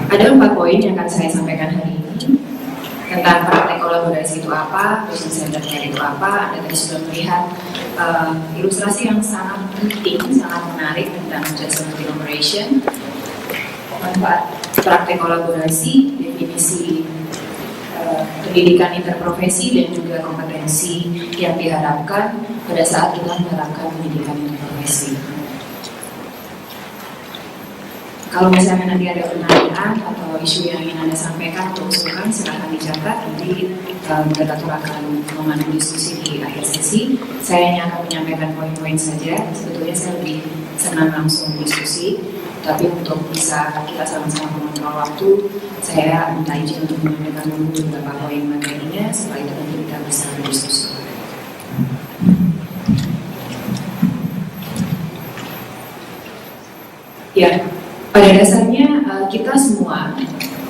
Ada 4 poin yang akan saya sampaikan hari ini tentang praktek kolaborasi itu apa, patient centered care itu apa. Anda tadi sudah melihat ilustrasi yang sangat penting, sangat menarik tentang adjustment collaboration, manfaat praktek kolaborasi, definisi pendidikan interprofesi dan juga kompetensi yang diharapkan pada saat kita menerapkan pendidikan interprofesi. Kalau misalnya nanti ada pertanyaan atau isu yang ingin Anda sampaikan atau usulkan, silahkan dicatat. Nanti moderator akan memandu diskusi di akhir sesi. Saya hanya akan menyampaikan poin-poin saja. Sebetulnya saya lebih senang langsung diskusi, tapi untuk bisa kita sama-sama mengontrol waktu, saya minta izin untuk menyampaikan dulu beberapa poin materinya. Setelah itu nanti kita bisa berdiskusi. Ya. Pada dasarnya kita semua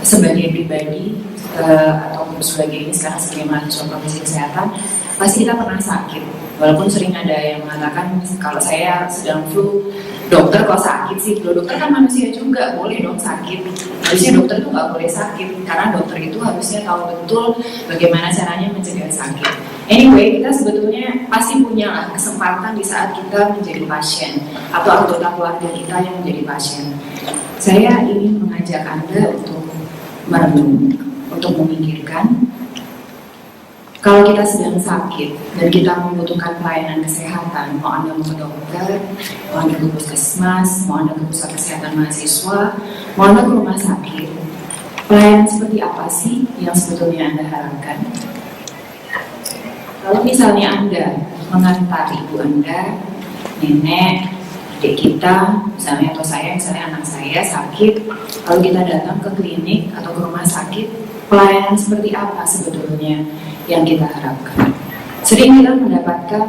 sebagai pribadi ataupun sebagai ini sekarang sebagai mahasiswa profesi kesehatan, pasti kita pernah sakit. Walaupun sering ada yang mengatakan kalau saya sedang flu, dokter kok sakit sih? Dokter kan manusia juga, boleh dong sakit. Harusnya dokter itu nggak boleh sakit karena dokter itu harusnya tahu betul bagaimana caranya mencegah sakit. Anyway, kita sebetulnya pasti punya kesempatan di saat kita menjadi pasien atau anggota keluarga kita yang menjadi pasien. Saya ingin mengajak Anda untuk merenung, untuk memikirkan kalau kita sedang sakit dan kita membutuhkan pelayanan kesehatan, mau Anda mau ke dokter, mau Anda ke puskesmas, mau Anda ke pusat kesehatan mahasiswa, mau Anda ke rumah sakit, pelayanan seperti apa sih yang sebetulnya Anda harapkan? Kalau misalnya Anda mengantar ibu Anda, nenek, adik kita, misalnya atau saya, misalnya anak saya sakit, kalau kita datang ke klinik atau ke rumah sakit, pelayanan seperti apa sebetulnya yang kita harapkan? Sering kita mendapatkan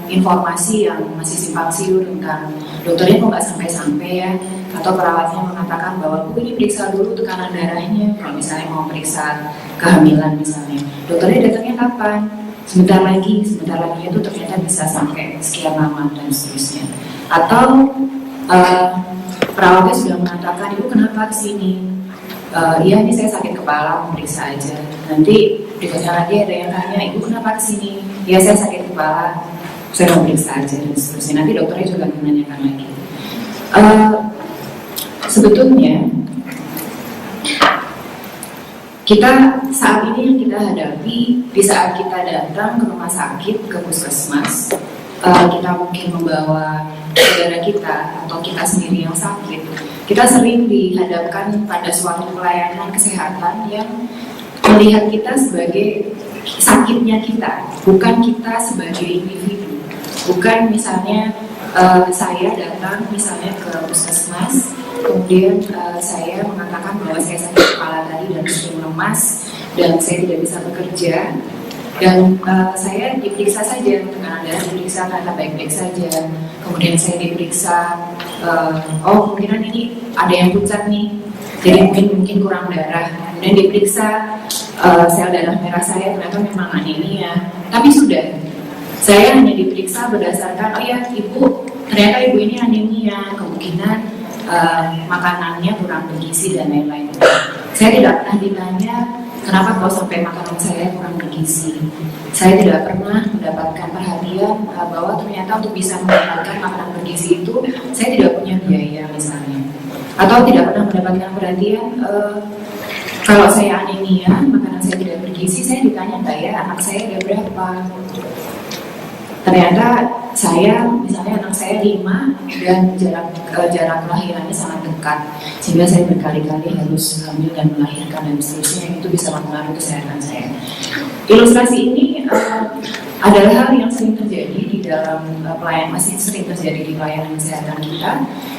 informasi yang masih simpang siur tentang dokternya kok nggak sampai-sampai ya, atau perawatnya mengatakan bahwa ini periksa dulu tekanan darahnya, kalau misalnya mau periksa kehamilan misalnya, dokternya datangnya kapan? Sebentar lagi itu ternyata bisa sampai sekian lama dan seterusnya. Atau perawatnya sudah mengatakan, ibu kenapa kesini? Iya ini saya sakit kepala, periksa aja. Nanti berikutnya lagi ada yang tanya, ibu kenapa kesini? Iya saya sakit kepala, saya mau periksa aja dan seterusnya. Nanti dokternya juga menanyakan lagi. Sebetulnya kita saat ini yang kita hadapi di saat kita datang ke rumah sakit, ke puskesmas, kita mungkin membawa saudara kita atau kita sendiri yang sakit, kita sering dihadapkan pada suatu pelayanan kesehatan yang melihat kita sebagai sakitnya kita, bukan kita sebagai individu. Bukan misalnya saya datang misalnya ke puskesmas, kemudian saya mengatakan bahwa saya sakit kepala tadi dan sering lemas dan saya tidak bisa bekerja, dan saya diperiksa saja, tekanan darah diperiksa ternyata baik-baik saja. Kemudian saya diperiksa, oh kemungkinan ini ada yang pucat nih, jadi mungkin kurang darah. Kemudian diperiksa sel darah merah saya ternyata memang anemia, tapi sudah, saya hanya diperiksa berdasarkan, oh ya ibu, ternyata ibu ini anemia, kemungkinan makanannya kurang bergizi dan lain-lain. Saya tidak pernah ditanya kenapa kok sampai makanan saya kurang bergizi. Saya tidak pernah mendapatkan perhatian bahwa ternyata untuk bisa mendapatkan makanan bergizi itu saya tidak punya biaya misalnya. Atau tidak pernah mendapatkan perhatian kalau saya anemia, makanan saya tidak bergizi, saya ditanya enggak ya anak saya ada berapa. Ternyata saya, misalnya anak saya 5 dan jarak kelahirannya sangat dekat, sehingga saya berkali-kali harus hamil dan melahirkan dan seterusnya, itu bisa mempengaruhi kesehatan saya. Ilustrasi ini adalah hal yang sering terjadi di dalam pelayanan, masih sering terjadi di pelayanan kesehatan kita,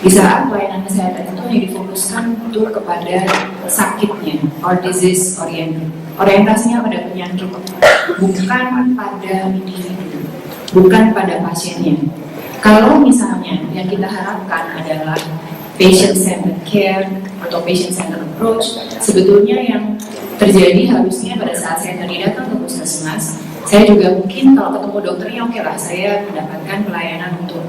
di saat pelayanan kesehatan itu hanya difokuskan untuk kepada sakitnya, or disease oriented, orientasinya pada penyakit, bukan pada individu, bukan pada pasiennya. Kalau misalnya yang kita harapkan adalah patient-centered care atau patient-centered approach, sebetulnya yang terjadi harusnya pada saat saya tadi datang ke puskesmas, saya juga mungkin kalau ketemu dokternya oke lah, saya mendapatkan pelayanan untuk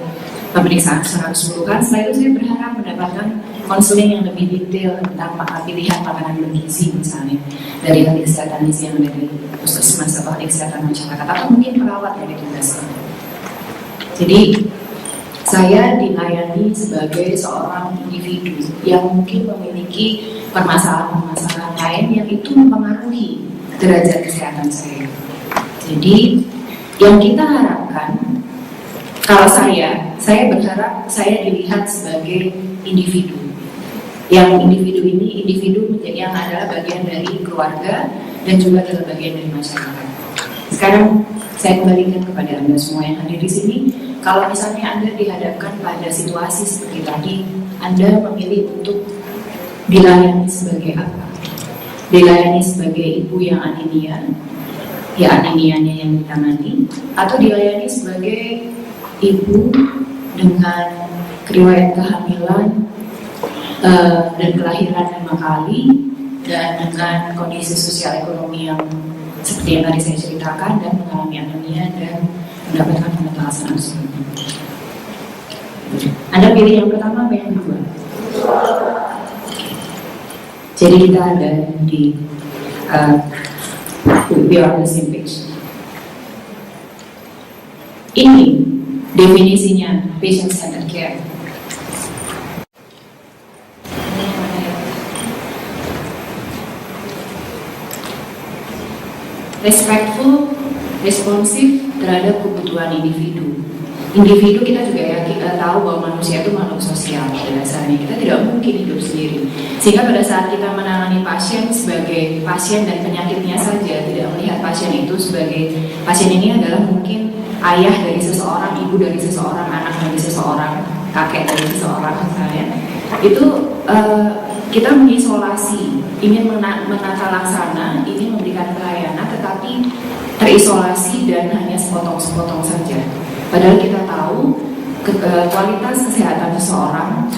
pemeriksaan secara keseluruhan. Setelah itu saya berharap mendapatkan konseling yang lebih detail tentang pilihan makanan bergizi misalnya dari ahli kesehatan gizi yang dari puskesmas atau ahli kesehatan masyarakat atau mungkin perawat yang ditugaskan. Jadi saya dilayani sebagai seorang individu yang mungkin memiliki permasalahan-permasalahan lain yang itu mempengaruhi derajat kesehatan saya. Jadi yang kita harapkan, kalau saya berharap saya dilihat sebagai individu. Yang individu ini, yang adalah bagian dari keluarga dan juga adalah bagian dari masyarakat. Sekarang saya kembalikan kepada Anda semua yang hadir di sini. Kalau misalnya Anda dihadapkan pada situasi seperti tadi, Anda memilih untuk dilayani sebagai apa? Dilayani sebagai ibu yang anemia, ya anemianya yang ditangani, atau dilayani sebagai ibu dengan riwayat kehamilan dan kelahiran 5 kali dan dengan kondisi sosial ekonomi yang seperti yang tadi saya ceritakan dan mengalami anemia dan mendapatkan pembatasan asupan. Anda pilih yang pertama apa yang kedua? Jadi kita ada di we are on the same page. Ini definisinya patient-centered care. Respectful, responsif terhadap kebutuhan individu. Individu kita juga ya, kita tahu bahwa manusia itu makhluk sosial pada dasarnya. Kita tidak mungkin hidup sendiri. Sehingga pada saat kita menangani pasien sebagai pasien dan penyakitnya saja, tidak melihat pasien itu sebagai pasien ini adalah mungkin ayah dari seseorang, ibu dari seseorang, anak dari seseorang, kakek dari seseorang misalnya. Itu kita mengisolasi, ingin menata laksana, ingin memberikan pelayanan, tetapi terisolasi dan hanya sepotong-sepotong saja. Padahal kita tahu kualitas kesehatan seseorang,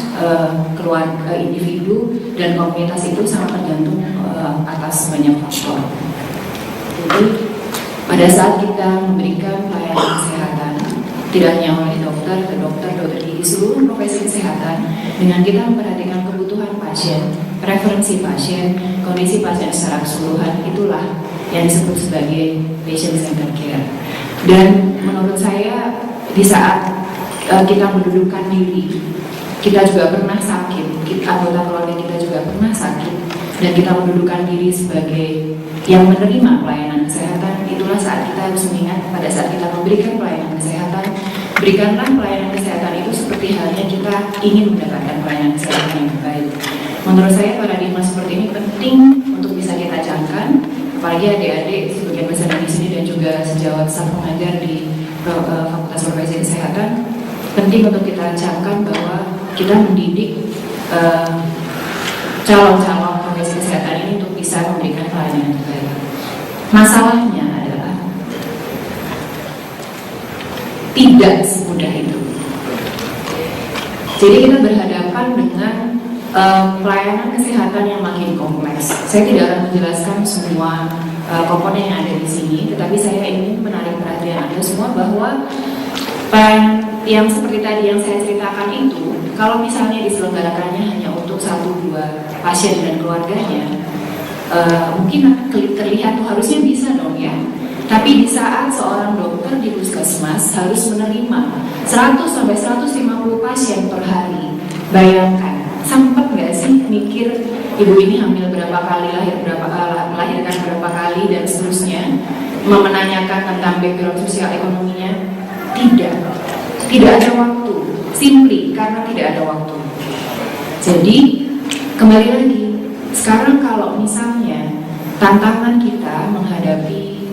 keluarga, individu, dan komunitas itu sangat tergantung atas banyak faktor. Jadi pada saat kita memberikan pelayanan kesehatan, tidak hanya oleh dokter gigi, seluruh profesi kesehatan, dengan kita memperhatikan kebutuhan pasien, preferensi pasien, kondisi pasien secara keseluruhan, itulah yang disebut sebagai patient-centered care. Dan menurut saya di saat kita mendudukkan diri, kita juga pernah sakit, anggota keluarga kita juga pernah sakit, dan kita mendudukkan diri sebagai yang menerima pelayanan kesehatan, itulah saat kita harus mengingat pada saat kita memberikan pelayanan kesehatan, berikanlah pelayanan kesehatan itu seperti halnya kita ingin mendapatkan pelayanan kesehatan yang terbaik. Menurut saya paradigma seperti ini penting untuk bisa kita camkan, apalagi adik-adik sebagian besar di sini dan juga sejawat staf pengajar di Fakultas Profesi Kesehatan, penting untuk kita camkan bahwa kita mendidik calon-calon profesi kesehatan ini untuk bisa memberikan pelayanan yang terbaik. Masalahnya adalah tidak semudah itu. Jadi kita berhadapan dengan pelayanan kesehatan yang makin kompleks. Saya tidak akan menjelaskan semua komponen yang ada di sini, tetapi saya ingin menarik perhatian Anda semua bahwa yang seperti tadi yang saya ceritakan itu, kalau misalnya diselenggarakannya hanya untuk 1-2 pasien dan keluarganya, mungkin terlihat harusnya bisa dong ya. Tapi di saat seorang dokter di puskesmas harus menerima 100-150 pasien per hari, bayangkan, sempat nggak sih mikir ibu ini hamil berapa kali, melahirkan berapa kali dan seterusnya, menanyakan tentang background sosial ekonominya? Tidak ada waktu, simply karena tidak ada waktu. Jadi kembali lagi, sekarang kalau misalnya tantangan kita menghadapi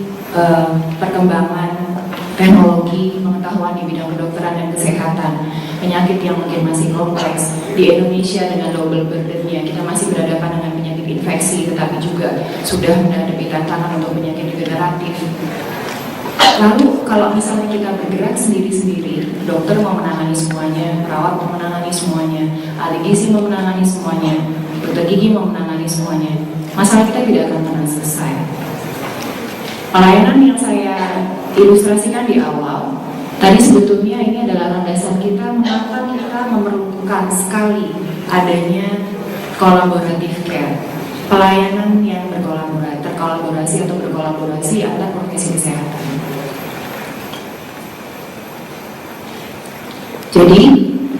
perkembangan teknologi, pengetahuan di bidang kedokteran dan kesehatan, penyakit yang mungkin masih kompleks di Indonesia dengan double burden-nya, kita masih berhadapan dengan penyakit infeksi, tetapi juga sudah menghadapi tantangan untuk penyakit degeneratif. Lalu kalau misalnya kita bergerak sendiri-sendiri, dokter mau menangani semuanya, perawat mau menangani semuanya, ahli gizi mau menangani semuanya, dokter gigi mau menangani semuanya, masalah kita tidak akan pernah selesai. Pelayanan yang saya ilustrasikan di awal, tadi sebetulnya ini adalah landasan kita mengapa diperlukan sekali adanya kolaboratif care, pelayanan yang terkolaborasi atau berkolaborasi antar profesi kesehatan. Jadi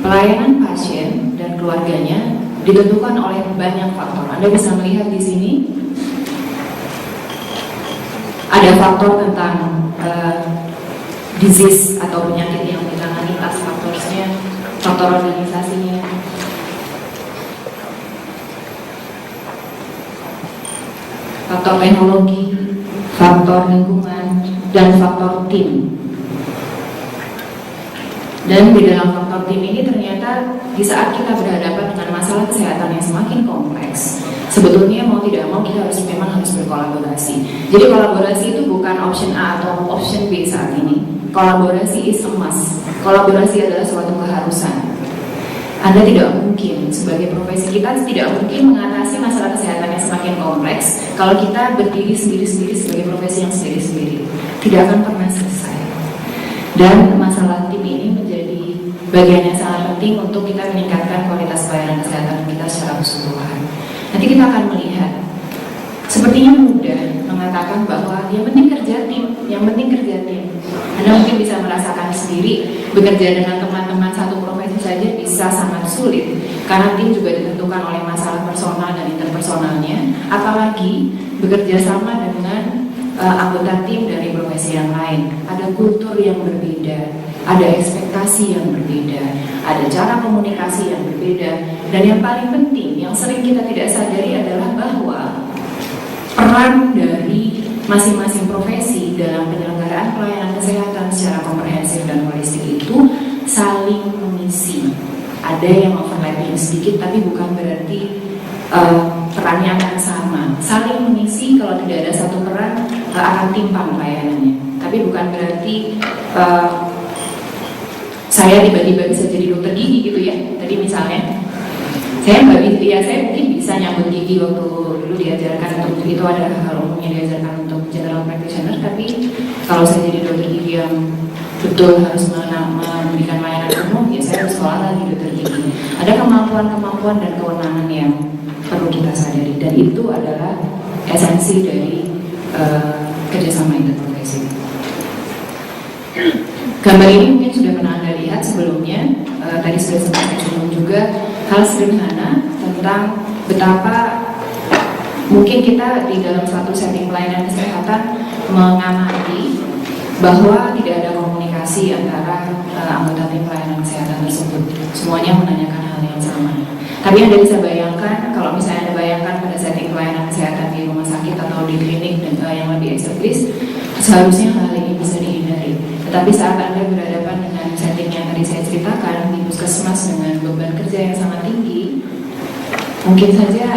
pelayanan pasien dan keluarganya ditentukan oleh banyak faktor. Anda bisa melihat di sini ada faktor tentang disease atau penyakit yang ditangani, task faktornya, faktor organisasinya, faktor teknologi, faktor lingkungan, dan faktor tim. Dan di dalam faktor tim ini ternyata di saat kita berhadapan dengan masalah kesehatan yang semakin kompleks, sebetulnya mau tidak mau kita memang harus berkolaborasi. Jadi kolaborasi itu bukan option A atau option B saat ini. Kolaborasi is a must. Kolaborasi adalah suatu keharusan. Anda tidak mungkin, sebagai profesi kita tidak mungkin mengatasi masalah kesehatan yang semakin kompleks kalau kita berdiri sendiri-sendiri sebagai profesi yang sendiri-sendiri. Tidak akan pernah selesai. Dan masalah tim ini menjadi bagian yang sangat penting untuk kita meningkatkan kualitas pelayanan kesehatan kita secara keseluruhan. Nanti kita akan melihat, sepertinya mudah mengatakan bahwa yang penting kerja tim, yang penting kerja tim. Anda mungkin bisa merasakan sendiri, bekerja dengan teman-teman satu profesi saja bisa sangat sulit, karena tim juga ditentukan oleh masalah personal dan interpersonalnya, apalagi bekerja sama dengan anggota tim dari profesi yang lain. Ada kultur yang berbeda, ada ekspektasi yang berbeda, ada cara komunikasi yang berbeda, dan yang paling penting, yang sering kita tidak sadari adalah bahwa peran dari masing-masing profesi dalam penyelenggaraan pelayanan kesehatan secara komprehensif dan holistik itu saling mengisi. Ada yang overlapping sedikit, tapi bukan berarti perannya akan sama. Saling mengisi, kalau tidak ada satu peran akan timpang pelayanannya. Tapi bukan berarti saya tiba-tiba bisa jadi dokter gigi gitu ya. Tadi misalnya saya mungkin bisa nyambut gigi waktu dulu diajarkan untuk itu, ada hal umumnya diajarkan untuk general practitioner. Tapi kalau saya jadi dokter gigi yang betul harus memberikan layanan umum, ya saya harus sekolah lagi dokter gigi. Ada kemampuan-kemampuan dan kewenangan yang perlu kita sadari, dan itu adalah esensi dari kerjasama interprofesi. Gambar ini mungkin sudah pernah Anda lihat sebelumnya, tadi sudah sempat disinggung juga hal sederhana tentang betapa mungkin kita di dalam suatu setting pelayanan kesehatan mengamati bahwa tidak ada komunikasi antara anggota tim pelayanan kesehatan tersebut. Semuanya menanyakan hal yang sama. Tapi Anda bisa bayangkan, kalau misalnya Anda bayangkan pada setting pelayanan kesehatan di rumah sakit atau di klinik dan yang lebih established, seharusnya hal ini bisa dihindari. Tetapi saat Anda berhadapan dengan setting yang tadi saya ceritakan di puskesmas dengan beban kerja yang sangat tinggi, mungkin saja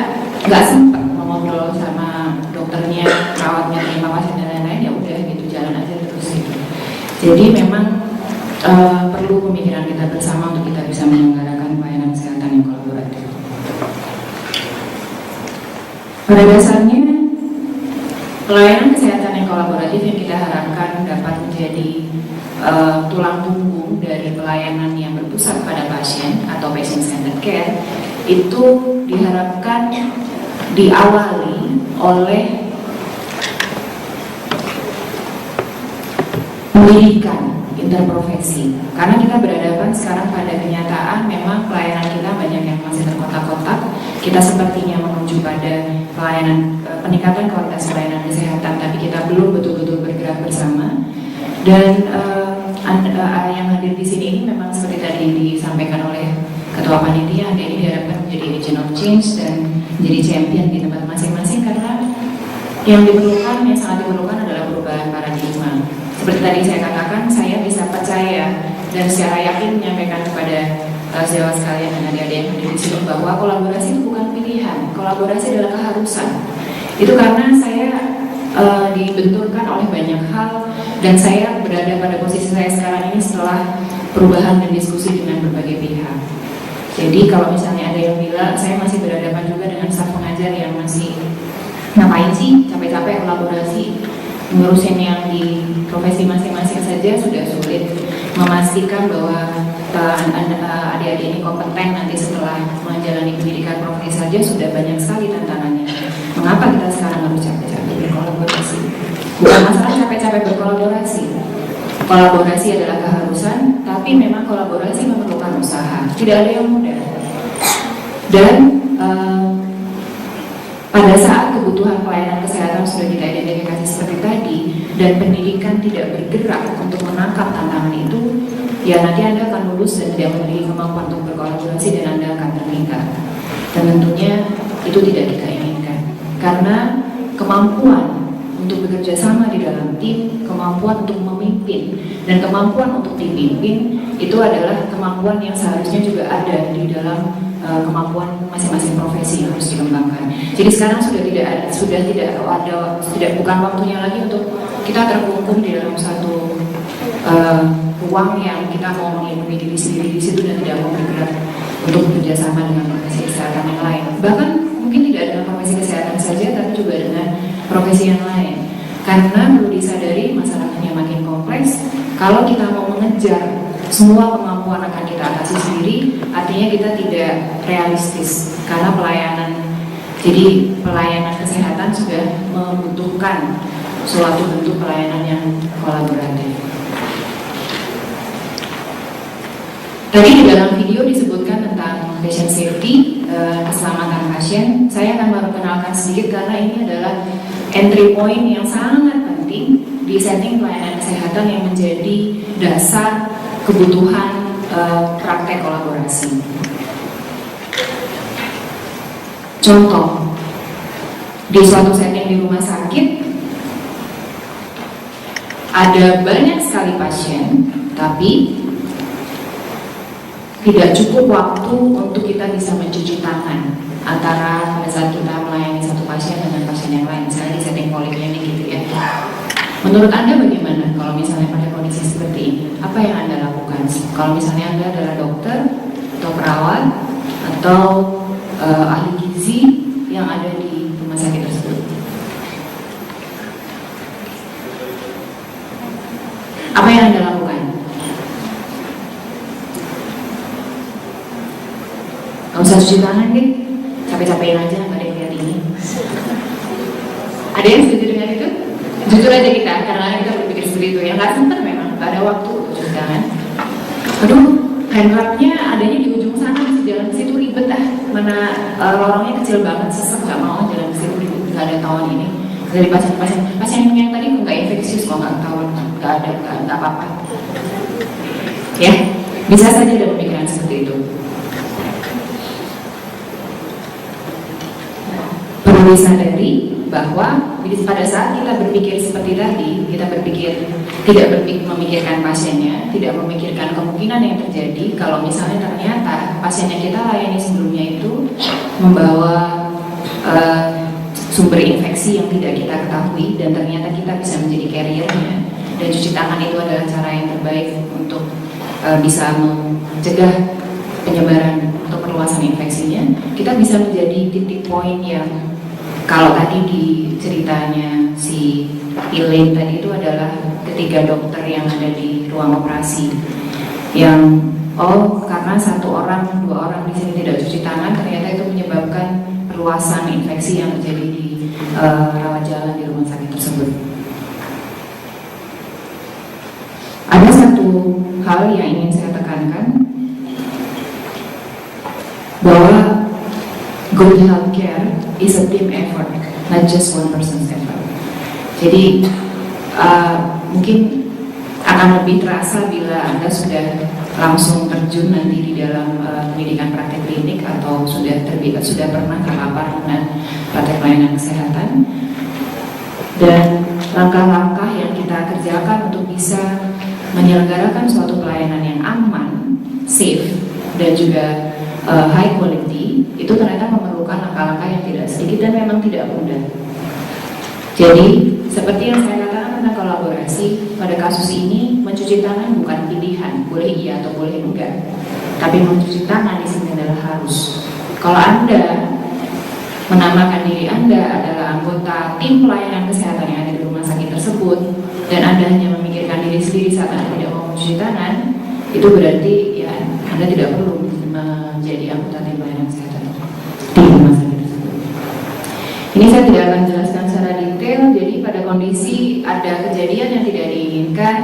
nggak sempat ngobrol sama dokternya, perawatnya, terima pasien dan lain-lain, ya udah gitu, jalan aja terus gitu. Jadi memang perlu pemikiran kita bersama untuk kita bisa menyelenggarakan pelayanan kesehatan yang kolaboratif. Pada dasarnya, pelayanan kesehatan yang kolaboratif yang kita harapkan dapat menjadi tulang punggung dari pelayanan yang berpusat pada pasien atau patient-centered care, itu diharapkan diawali oleh pendidikan interprofesi, karena kita berhadapan sekarang pada kenyataan memang pelayanan kita banyak yang masih terkotak-kotak. Kita sepertinya menuju pada pelayanan peningkatan kualitas pelayanan kesehatan, tapi kita belum betul-betul bergerak bersama. Dan yang hadir di sini ini memang seperti tadi disampaikan oleh Ketua Panitia, Anda ini diharapkan menjadi agent of change dan menjadi champion di tempat masing-masing, karena yang diperlukan, yang sangat diperlukan adalah perubahan paradigma. Seperti tadi saya katakan, saya bisa percaya dan secara yakin menyampaikan kepada sejawat sekalian dan adik-adik yang hadir di sini bahwa kolaborasi itu bukan pilihan, kolaborasi adalah keharusan. Itu karena saya dibenturkan oleh banyak hal dan saya berada pada posisi saya sekarang ini setelah perubahan dan diskusi dengan berbagai pihak. Jadi kalau misalnya ada yang bilang saya masih berhadapan juga dengan staf pengajar yang masih ngapain sih capek-capek kolaborasi, ngurusin yang di profesi masing-masing saja sudah sulit, memastikan bahwa adik-adik TKID ini kompeten nanti setelah menjalani pendidikan profesi saja sudah banyak sekali tantangannya. Mengapa kita sekarang harus capek-capek berkolaborasi? Bukan masalah capek-capek berkolaborasi. Kolaborasi adalah keharusan, tapi memang kolaborasi memerlukan usaha. Tidak ada yang mudah. Dan pada saat kebutuhan pelayanan kesehatan sudah kita identifikasi seperti tadi, dan pendidikan tidak bergerak untuk menangkap tantangan itu, ya nanti Anda akan lulus dan tidak memiliki kemampuan untuk berkolaborasi dan Anda akan tertinggal. Dan tentunya itu tidak kita inginkan. Karena kemampuan untuk bekerja sama di dalam tim, kemampuan untuk memimpin, dan kemampuan untuk dipimpin itu adalah kemampuan yang seharusnya juga ada di dalam kemampuan masing-masing profesi yang harus dikembangkan. Jadi sekarang bukan waktunya lagi untuk kita terkungkung di dalam satu ruang yang kita mau melindungi diri sendiri di situ dan tidak mau bergerak untuk bekerja sama dengan profesi kesehatan yang lain. Bahkan mungkin tidak dengan profesi kesehatan saja, tapi juga dengan profesi yang lain. Karena perlu disadari masalahnya makin kompleks. Kalau kita mau mengejar semua kemampuan akan kita atasi sendiri, artinya kita tidak realistis. Karena pelayanan kesehatan sudah membutuhkan suatu bentuk pelayanan yang kolaboratif. Tadi di dalam video disebutkan tentang patient safety, keselamatan pasien. Saya akan memperkenalkan sedikit karena ini adalah entry point yang sangat penting di setting pelayanan kesehatan yang menjadi dasar kebutuhan praktek kolaborasi. Contoh, di suatu setting di rumah sakit ada banyak sekali pasien, tapi tidak cukup waktu untuk kita bisa mencuci tangan antara pada saat kita melayani satu pasien dengan pasien yang lain, misalnya di setting poliklinik gitu ya. Menurut Anda bagaimana kalau misalnya pada kondisi seperti ini? Apa yang Anda lakukan? Kalau misalnya Anda adalah dokter atau perawat atau ahli gizi yang ada di rumah sakit tersebut, apa yang Anda lakukan? Gak usah cuci tangan deh, capek-capekin aja, gak ada yang lihat ini. Ada yang setuju dengan itu? Jujur aja kita, karena kita berpikir seperti itu. Yang gak sempat memang, gak ada waktu untuk cuci tangan. Aduh, handwrapnya adanya di ujung sana, mesti jalan ke situ ribet ah. Mana lorongnya kecil banget, sesek, gak mau jalan ke situ ribet, gak ada tawon ini. Dari pasien yang tadi kok gak infeksius, kok gak tawon, gak ada, gak apa-apa. Ya, bisa saja ada pemikiran seperti itu. Perlu disadari bahwa pada saat kita berpikir seperti tadi, kita tidak memikirkan pasiennya, tidak memikirkan kemungkinan yang terjadi kalau misalnya ternyata pasien yang kita layani sebelumnya itu membawa sumber infeksi yang tidak kita ketahui dan ternyata kita bisa menjadi carrier-nya, dan cuci tangan itu adalah cara yang terbaik untuk bisa mencegah penyebaran atau perluasan infeksinya. Kita bisa menjadi titik poin yang kalau tadi di ceritanya si Elaine tadi itu adalah ketiga dokter yang ada di ruang operasi yang karena satu orang, dua orang di sini tidak cuci tangan, ternyata itu menyebabkan perluasan infeksi yang terjadi di rawat jalan di rumah sakit tersebut. Ada satu hal yang ingin saya tekankan, bahwa good healthcare is a team effort, not just one person's effort. Jadi mungkin akan lebih terasa bila Anda sudah langsung terjun nanti di dalam pendidikan praktek klinik atau sudah pernah terpapar dengan praktek pelayanan kesehatan, dan langkah-langkah yang kita kerjakan untuk bisa menyelenggarakan suatu pelayanan yang aman, safe, dan juga high quality, itu ternyata memerlukan langkah-langkah yang tidak sedikit dan memang tidak mudah. Jadi, seperti yang saya katakan tentang kolaborasi, pada kasus ini mencuci tangan bukan pilihan, boleh iya atau boleh enggak, tapi mencuci tangan di sini adalah harus. Kalau Anda menamakan diri Anda adalah anggota tim pelayanan kesehatan yang ada di rumah sakit tersebut, dan Anda hanya memikirkan diri sendiri saat Anda tidak mau mencuci tangan, itu berarti ya Anda tidak perlu Ini saya tidak akan jelaskan secara detail. Jadi pada kondisi ada kejadian yang tidak diinginkan,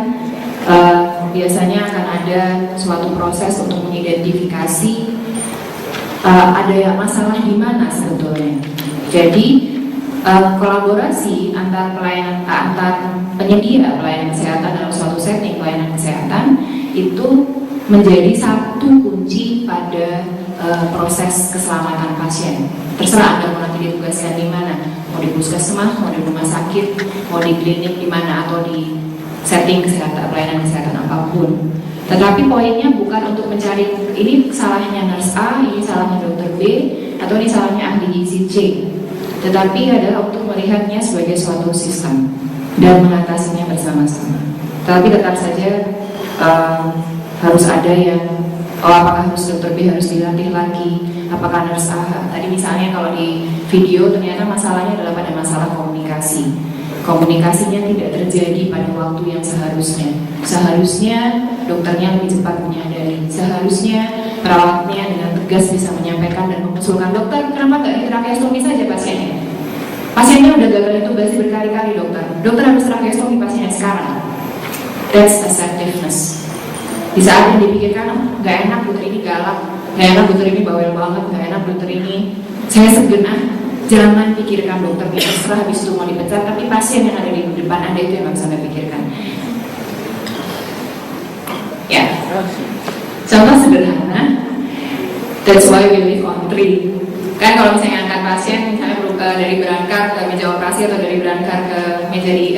biasanya akan ada suatu proses untuk mengidentifikasi ada masalah di mana sebetulnya. Jadi kolaborasi antar penyedia pelayanan kesehatan dalam suatu setting pelayanan kesehatan itu menjadi satu kunci pada proses keselamatan pasien. Terserah Anda mau nanti ditugaskan di mana, mau di puskesmas, mau di rumah sakit, mau di klinik di mana, atau di setting kesehatan pelayanan kesehatan apapun. Tetapi poinnya bukan untuk mencari ini salahnya nurse A, ini salahnya dokter B, atau ini salahnya ahli gizi C. Tetapi adalah untuk melihatnya sebagai suatu sistem dan mengatasinya bersama-sama. Tapi tetap saja harus ada yang, apakah harus dokter B harus dilatih lagi, apakah nurse A. Tadi misalnya kalau di video ternyata masalahnya adalah pada masalah komunikasi. Komunikasinya tidak terjadi pada waktu yang seharusnya. Seharusnya dokternya lebih cepat menyadari. Seharusnya perawatnya dengan tegas bisa menyampaikan dan mengusulkan, dokter, kenapa nggak tracheostomi saja pasiennya? Pasiennya udah gagal intubasi berkali-kali, dokter. Dokter harus tracheostomi pasiennya sekarang. That's assertiveness. Di saat yang dipikirkan, nggak enak dokter ini galak, nggak enak dokter ini bawel banget, nggak enak dokter ini saya segenah. Jangan pikirkan dokternya, setelah habis itu mau dipecat, tapi pasien yang ada di depan Anda itu yang harus Anda pikirkan. Ya, contoh sederhana, that's why we live on 3. Kan kalau misalnya angkat pasien, misalnya dari berangkar ke meja operasi atau dari berangkar ke meja di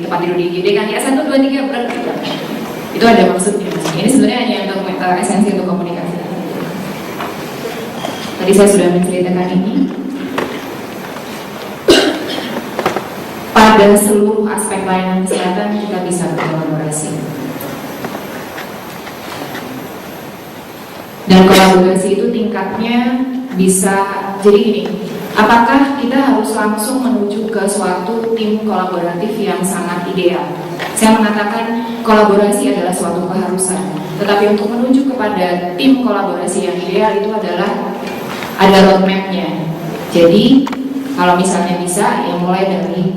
tempat tidur di IGD kan, ya 1, 2, 3 berangkat. Itu ada maksudnya. Ini sebenarnya hanya untuk esensi untuk komunikasi. Tadi saya sudah menceritakan ini. Pada seluruh aspek layanan kesehatan kita bisa berkolaborasi. Dan kolaborasi itu tingkatnya bisa jadi gini. Apakah kita harus langsung menuju ke suatu tim kolaboratif yang sangat ideal? Saya mengatakan kolaborasi adalah suatu keharusan. Tetapi untuk menuju kepada tim kolaborasi yang ideal itu adalah ada roadmap-nya. Jadi kalau misalnya bisa, ya mulai dari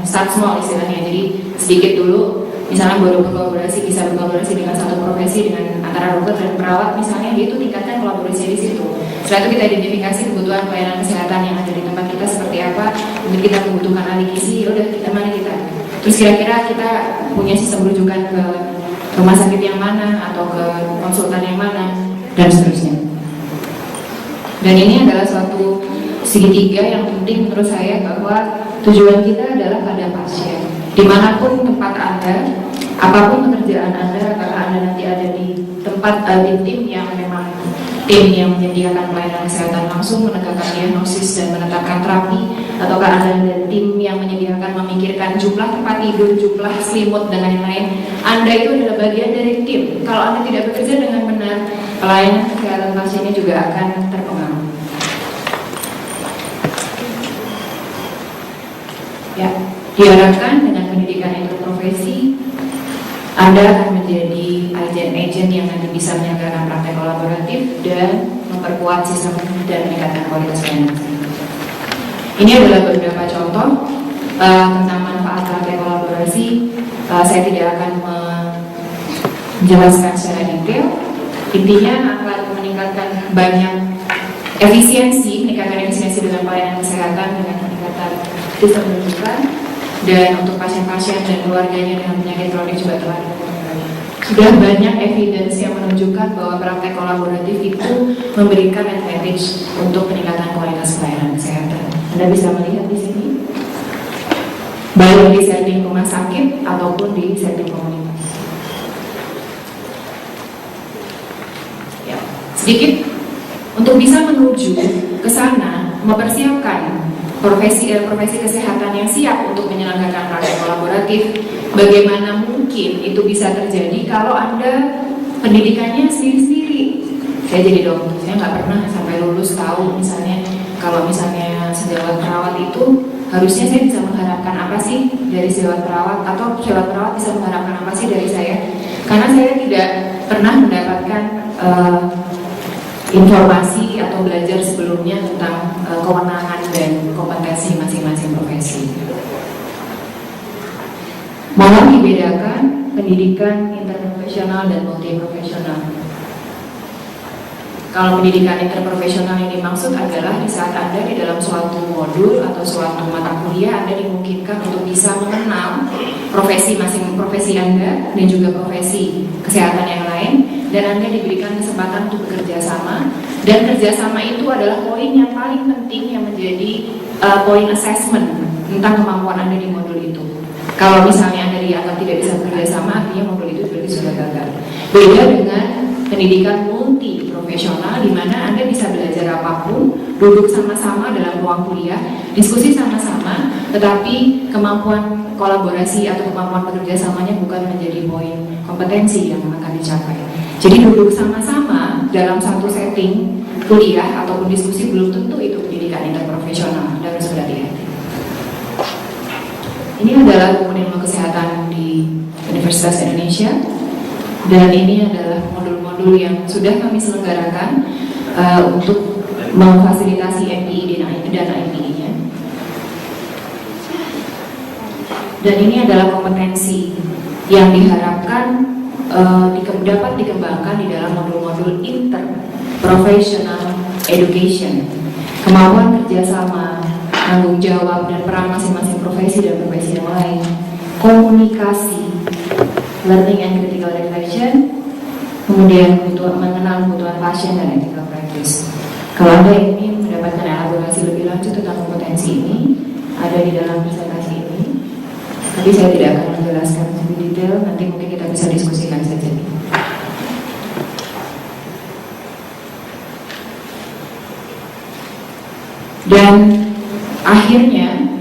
start small istilahnya. Jadi sedikit dulu, misalnya baru berkolaborasi, bisa berkolaborasi dengan satu profesi, dengan antara dokter dan perawat misalnya, itu tingkatkan kolaborasi di situ. Setelah itu kita identifikasi kebutuhan pelayanan kesehatan yang ada di tempat kita seperti apa. Mungkin kita membutuhkan ahli gizi, udah kita mana kita. Terus kira-kira kita punya sistem rujukan ke rumah sakit yang mana atau ke konsultan yang mana, dan seterusnya. Dan ini adalah suatu segitiga yang penting menurut saya, bahwa tujuan kita adalah pada pasien. Dimanapun tempat Anda, apapun pekerjaan Anda, apakah Anda nanti ada di tempat di tim yang memang tim yang menyediakan pelayanan kesehatan langsung menegakkan diagnosis dan menetapkan terapi, ataukah Anda ada tim yang menyediakan memikirkan jumlah tempat tidur, jumlah selimut dan lain-lain, Anda itu adalah bagian dari tim. Kalau Anda tidak bekerja dengan benar, pelayanan kesehatan pasiennya juga akan terpengaruh. Ya, diharapkan dengan pendidikan interprofesi Anda akan menjadi agen-agen yang nanti bisa menyelenggarakan praktek kolaboratif dan memperkuat sistem dan meningkatkan kualitas pelayanan. Ini adalah beberapa contoh tentang manfaat praktek kolaborasi. Saya tidak akan menjelaskan secara detail. Intinya akan meningkatkan banyak efisiensi, meningkatkan efisiensi dengan pelayanan kesehatan, dengan peningkatan sistem rujukan, dan untuk pasien-pasien dan keluarganya dengan penyakit kronis juga telah sudah banyak evidence yang menunjukkan bahwa praktek kolaboratif itu memberikan advantage untuk peningkatan kualitas pelayanan kesehatan. Anda bisa melihat di sini, baik di setting rumah sakit ataupun di setting komunitas. Ya, sedikit untuk bisa menuju ke sana, mempersiapkan profesi kesehatan yang siap untuk menyelenggarakan praktek kolaboratif. Bagaimana mungkin itu bisa terjadi kalau Anda pendidikannya sendiri-sendiri? Saya jadi dokter, saya nggak pernah sampai lulus tahu misalnya kalau misalnya sejawat perawat itu harusnya saya bisa mengharapkan apa sih dari sejawat perawat, atau sejawat perawat bisa mengharapkan apa sih dari saya, karena saya tidak pernah mendapatkan informasi atau belajar sebelumnya tentang kewenangan dan kompetensi masing-masing profesi. Mohon dibedakan pendidikan interprofesional dan multiprofesional. Kalau pendidikan interprofesional yang dimaksud adalah di saat Anda di dalam suatu modul atau suatu mata kuliah, Anda dimungkinkan untuk bisa mengenal profesi profesi Anda dan juga profesi kesehatan yang lain, dan Anda diberikan kesempatan untuk bekerja sama, dan kerjasama itu adalah poin yang paling penting yang menjadi poin assessment tentang kemampuan Anda di modul itu. Kalau misalnya Anda dianggap tidak bisa bekerja sama, artinya modul itu berarti sudah gagal. Beda dengan pendidikan multi profesional, di mana Anda bisa belajar apapun, duduk sama-sama dalam ruang kuliah, diskusi sama-sama, tetapi kemampuan kolaborasi atau kemampuan bekerja samanya bukan menjadi poin kompetensi yang akan dicapai. Jadi duduk sama-sama dalam satu setting kuliah ataupun diskusi belum tentu itu pendidikan interprofesional, dan harus berhati-hati. Ini adalah komponen ilmu kesehatan di Universitas Indonesia, dan ini adalah modul-modul yang sudah kami selenggarakan untuk memfasilitasi MPI dan IPI-nya. Dan ini adalah kompetensi yang diharapkan dapat dikembangkan di dalam modul-modul interprofessional education. Kemampuan kerjasama, tanggung jawab, dan peran masing-masing profesi dan profesi yang lain, komunikasi, learning and critical reflection, kemudian mengenal kebutuhan pasien dan ethical practice. Kalau Anda ingin mendapatkan elaborasi lebih lanjut tentang kompetensi ini, ada di dalam presentasi ini, tapi saya tidak akan menjelaskan lebih detail, nanti mungkin kita bisa diskusikan saja. Dan akhirnya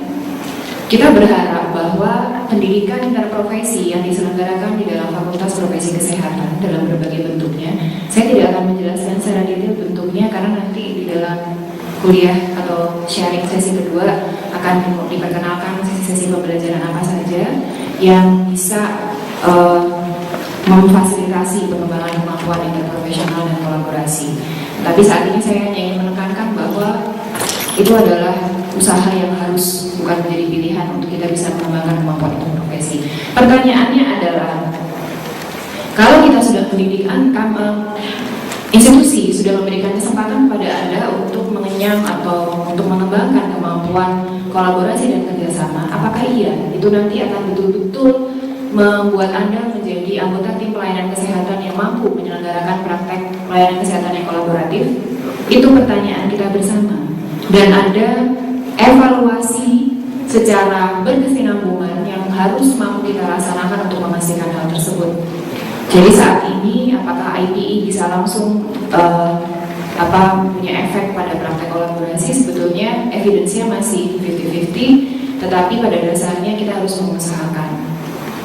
kita berharap bahwa pendidikan interprofesi yang diselenggarakan di dalam Fakultas Profesi Kesehatan dalam berbagai bentuknya, saya tidak akan menjelaskan secara detail bentuknya karena nanti di dalam kuliah atau sharing sesi kedua akan diperkenalkan sesi-sesi pembelajaran apa saja yang bisa memfasilitasi pengembangan kemampuan interprofesional dan kolaborasi. Tapi saat ini saya hanya ingin menekankan bahwa itu adalah usaha yang harus, bukan menjadi pilihan untuk kita bisa mengembangkan kemampuan interprofesi. Pertanyaannya adalah, kalau kita sudah pendidikan, institusi sudah memberikan kesempatan kepada Anda untuk mengenyam atau untuk mengembangkan kemampuan kolaborasi dan kerjasama, apakah iya itu nanti akan betul-betul membuat Anda menjadi anggota tim pelayanan kesehatan yang mampu menyelenggarakan praktek pelayanan kesehatan yang kolaboratif? Itu pertanyaan kita bersama. Dan ada evaluasi secara berkesinambungan yang harus mampu kita laksanakan untuk memastikan hal tersebut. Jadi saat ini apakah IPI bisa langsung punya efek pada praktek kolaborasi? Sebetulnya evidence-nya masih 50-50, tetapi pada dasarnya kita harus mengusahakan.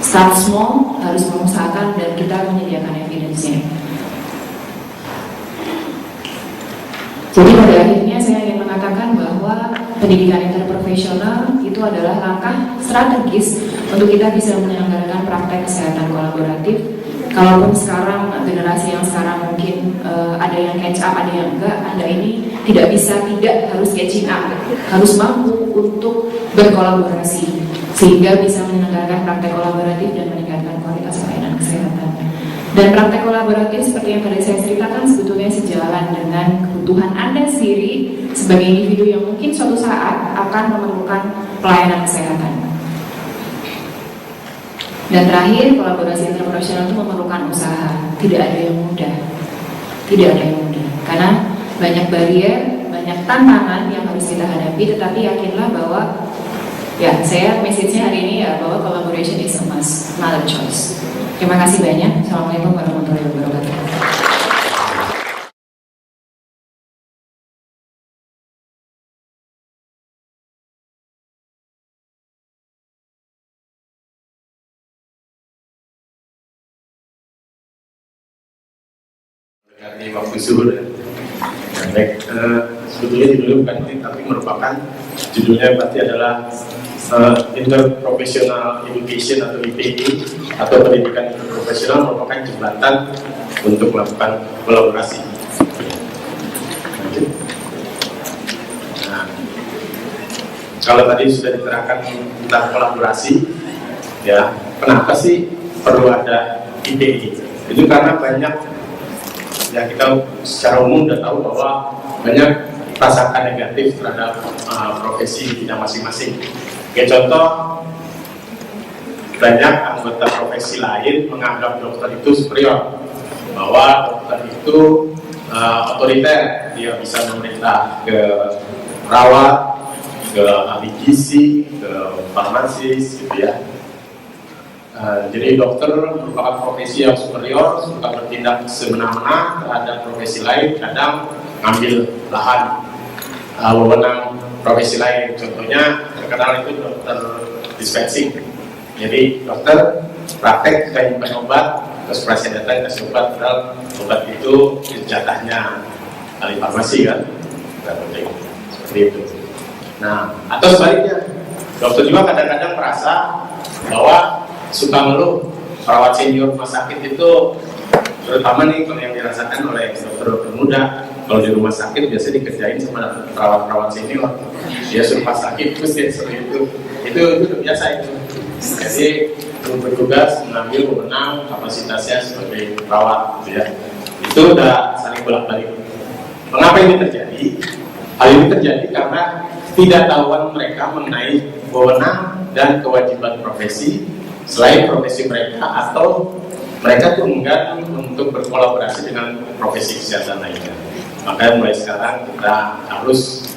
Start small, harus mengusahakan, dan kita menyediakan evidence-nya. Jadi pada akhirnya saya ingin mengatakan bahwa pendidikan interprofesional itu adalah langkah strategis untuk kita bisa menyelenggarakan praktek kesehatan kolaboratif. Kalaupun sekarang generasi yang sekarang mungkin ada yang catch up, ada yang enggak, Anda ini tidak harus catching up, harus mampu untuk berkolaborasi sehingga bisa menyelenggarakan praktek kolaboratif dan meningkatkan kualitas pelayanan kesehatan. Dan praktek kolaboratif seperti yang tadi saya ceritakan sebetulnya sejalan dengan kebutuhan Anda sendiri sebagai individu yang mungkin suatu saat akan memerlukan pelayanan kesehatan. Dan terakhir, kolaborasi interprofesional itu memerlukan usaha. Tidak ada yang mudah. Tidak ada yang mudah. Karena banyak barrier, banyak tantangan yang harus kita hadapi, tetapi yakinlah bahwa saya message-nya hari ini bahwa collaboration is a must, not a choice. Terima kasih banyak. Assalamualaikum warahmatullahi wabarakatuh. Mendekati waktu zuhur ya. Baik, sebetulnya judulnya bukan ini, tapi merupakan judulnya pasti adalah Interprofessional Education atau IPI atau pendidikan interprofesional merupakan jembatan untuk melakukan kolaborasi. kalau tadi sudah diterangkan tentang kolaborasi, ya, kenapa sih perlu ada IPI? Itu karena banyak, ya kita secara umum sudah tahu bahwa banyak prasangka negatif terhadap profesi di bidang masing-masing. Kayak contoh, banyak anggota profesi lain menganggap dokter itu superior, bahwa dokter itu otoriter, dia bisa memerintah ke perawat, ke ahli gizi, ke farmasis, gitu ya. Jadi dokter merupakan profesi yang superior, suka bertindak semena-mena terhadap profesi lain, kadang ngambil lahan wewenang profesi lain. Contohnya terkenal itu dokter dispensing. Jadi dokter praktek kita nyimpan obat, terus pasien datang kasih obat, padahal obat itu jatahnya ahli farmasi kan, seperti itu. Nah, atau sebaliknya, dokter juga kadang-kadang merasa bahwa suka ngeluh perawat senior rumah sakit itu, terutama nih kalau yang dirasakan oleh dokter muda, kalau di rumah sakit biasanya dikerjain sama perawat-perawat senior, dia suruh pas sakit terus dia suruh itu udah biasa itu. Jadi bertugas mengambil wewenang kapasitasnya sebagai perawat, gitu ya. Itu udah saling bolak-balik. Mengapa ini terjadi? Hal ini terjadi karena tidak tahuan mereka mengenai wewenang dan kewajiban profesi selain profesi mereka, atau mereka tuh enggan untuk berkolaborasi dengan profesi kesehatan lainnya. Makanya mulai sekarang kita harus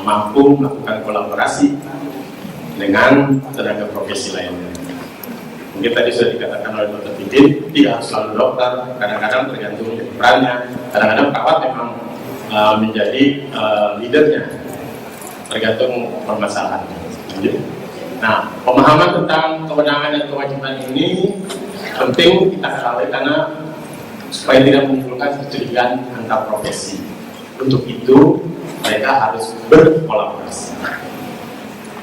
mampu melakukan kolaborasi dengan tenaga profesi lainnya. Mungkin tadi sudah dikatakan oleh Dr. Pidin, tidak harus selalu dokter, kadang-kadang tergantung perannya, kadang-kadang perawat memang menjadi leadernya, tergantung permasalahannya. Nah, pemahaman tentang kewenangan dan kewajiban ini penting kita ketahui karena supaya tidak menimbulkan kecurigaan antar profesi. Untuk itu mereka harus berkolaborasi.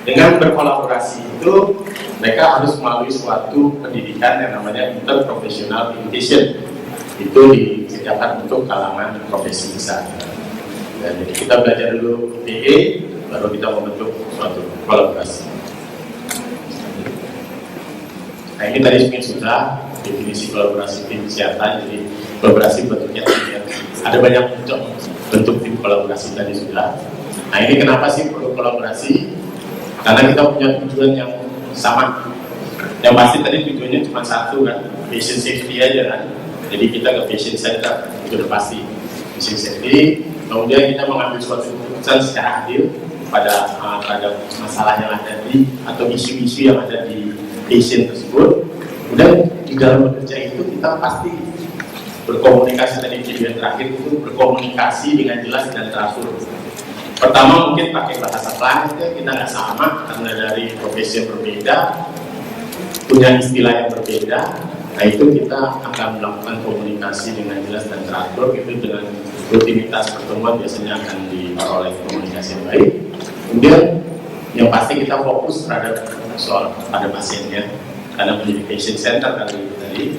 Dengan berkolaborasi itu mereka harus melalui suatu pendidikan yang namanya interprofessional education. Itu disediakan untuk kalangan profesi besar. Dan jadi kita belajar dulu IPE, baru kita membentuk suatu kolaborasi. Nah, ini tadi mungkin sudah definisi kolaborasi tim kesehatan. Jadi kolaborasi bentuknya ya. Ada banyak bentuk tim kolaborasi tadi sudah. Nah, ini kenapa sih perlu kolaborasi? Karena kita punya tujuan yang sama. Yang pasti tadi tujuannya cuma satu kan, patient safety aja kan. Jadi kita ke patient center, itu udah pasti patient safety. Kemudian kita mengambil suatu keputusan secara adil pada masalah yang ada di atau isu-isu yang ada di patient tersebut. Kemudian di dalam bekerja itu kita pasti berkomunikasi, tadi video terakhir itu berkomunikasi dengan jelas dan teratur. Pertama mungkin pakai bahasa klinis, kita nggak sama karena dari profesi yang berbeda, punya istilah yang berbeda. Nah itu kita akan melakukan komunikasi dengan jelas dan teratur, itu dengan rutinitas pertemuan biasanya akan diperoleh komunikasi yang baik. Kemudian yang pasti kita fokus terhadap soal pada pasiennya, karena menjadi patient center tadi,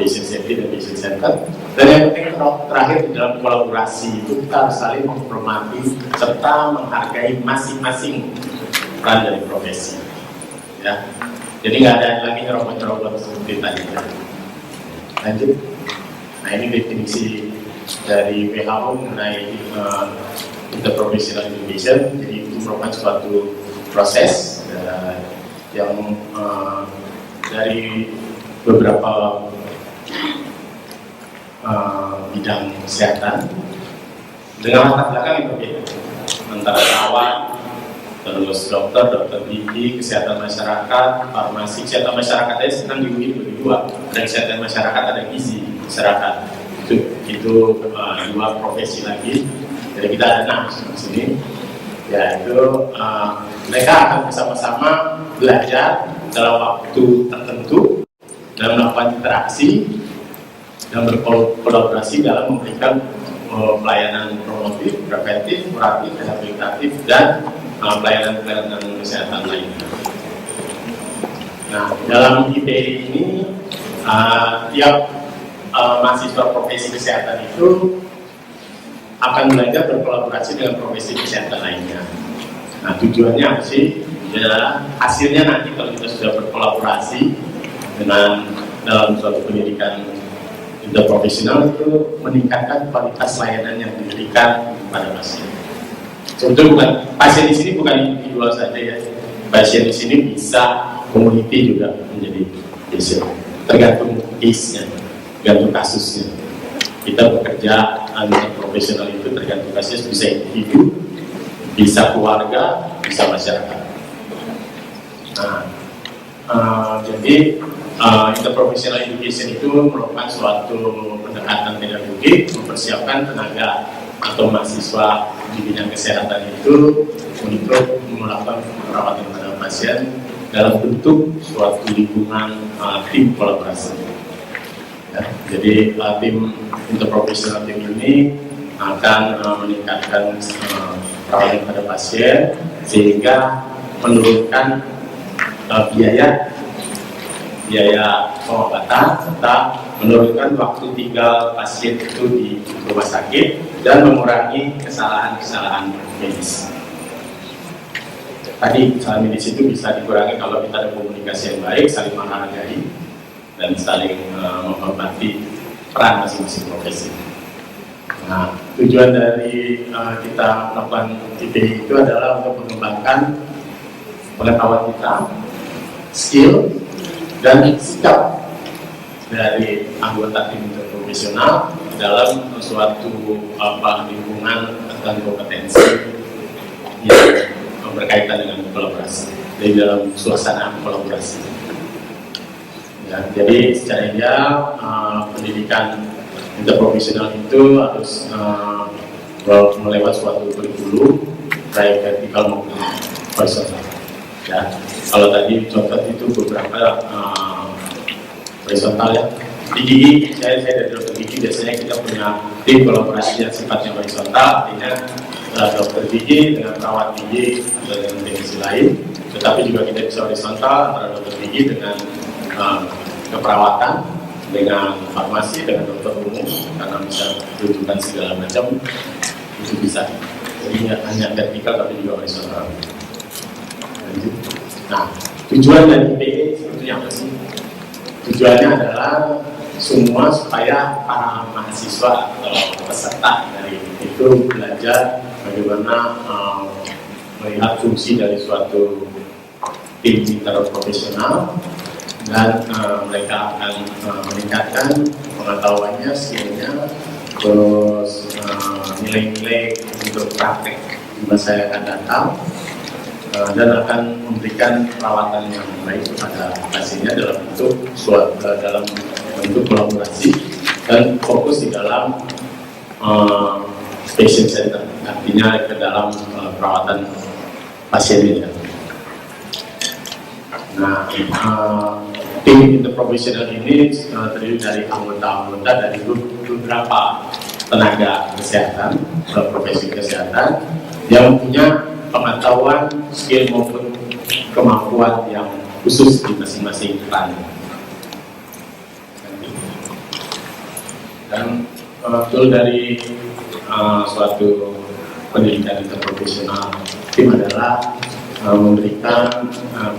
patient safety dan patient center. Dan yang penting terakhir di dalam kolaborasi itu kita harus saling menghormati serta menghargai masing-masing peran dari profesi. Ya, jadi nggak ada lagi nyerobot-nyerobot seperti tadi. Lanjut. Nah ini definisi dari WHO mengenai interprofessional education. Jadi itu merupakan suatu proses yang dari beberapa bidang kesehatan dengan latar belakang yang berbeda antara perawat, terus dokter gigi, kesehatan masyarakat, farmasi. Kesehatan masyarakat ini sedang dibagi dua, ada kesehatan masyarakat, ada gizi masyarakat. Itu dua profesi lagi. Jadi kita ada 6 di sini. Ya itu mereka akan bersama-sama belajar dalam waktu tertentu dan melakukan interaksi dan berkolaborasi dalam memberikan pelayanan promotif, preventif, kuratif, rehabilitatif, dan pelayanan kesehatan lainnya. Nah, dalam IPE ini tiap mahasiswa profesi kesehatan itu akan belajar berkolaborasi dengan profesi kesehatan lainnya. Nah, tujuannya apa sih? Ya, hasilnya nanti kalau kita sudah berkolaborasi dengan dalam suatu pendidikan interprofesional itu meningkatkan kualitas layanan yang diberikan kepada pasien. Sebetulnya bukan pasien di sini bukan individual saja ya. Pasien di sini bisa community juga menjadi pasien. Tergantung case-nya, tergantung kasusnya. Kita bekerja interprofesional itu tergantung kasus, bisa individu, bisa keluarga, bisa masyarakat. Nah, jadi interprofessional education itu merupakan suatu pendekatan pedagogik mempersiapkan tenaga atau mahasiswa di bidang kesehatan itu untuk melakukan perawatan pada pasien dalam bentuk suatu lingkungan tim kolaborasi. Ya, jadi tim interprofesional tim ini akan meningkatkan perawatan pada pasien sehingga menurunkan biaya pengobatan serta menurunkan waktu tinggal pasien itu di rumah sakit dan mengurangi kesalahan-kesalahan medis. Tadi kesalahan medis itu bisa dikurangi kalau kita ada komunikasi yang baik, saling menghargai dan saling menghormati peran masing-masing profesi. Nah, tujuan dari kita melakukan TPI itu adalah untuk mengembangkan pengetahuan kita, skill, dan sikap dari anggota tim interprofesional dalam suatu lingkungan dan kompetensi yang berkaitan dengan kolaborasi, dari dalam suasana kolaborasi. Ya, jadi secara ideal pendidikan interprofesional itu harus melewati suatu kurikulum baik vertikal maupun horizontal. Ya, kalau tadi contoh itu beberapa horizontal ya. Di gigi, saya dari dokter gigi biasanya kita punya tim kolaborasi yang sifatnya horizontal, artinya dokter gigi dengan perawat gigi atau dengan teknisi lain. Tetapi juga kita bisa horizontal antara dokter gigi dengan keperawatan, dengan farmasi, dengan dokter umum, karena bisa rujukan segala macam itu bisa. Jadi hanya vertikal tapi juga horizontal. Nah, tujuan dari IPE sebetulnya apa sih? Tujuannya adalah semua supaya para mahasiswa atau peserta dari itu belajar bagaimana melihat fungsi dari suatu tim interprofesional dan mereka akan meningkatkan pengetahuannya, skillnya, terus nilai-nilai untuk praktek di masa yang akan datang. Dan akan memberikan perawatan yang baik kepada pasiennya dalam bentuk kolaborasi dan fokus di dalam patient center, artinya ke dalam perawatan pasiennya. Nah, tim interprofesional ini terdiri dari anggota-anggota dari beberapa tenaga kesehatan, profesi kesehatan yang punya pengetahuan, skill maupun kemampuan yang khusus di masing-masing peran. Dan goal dari suatu pendidikan interprofesional tim adalah memberikan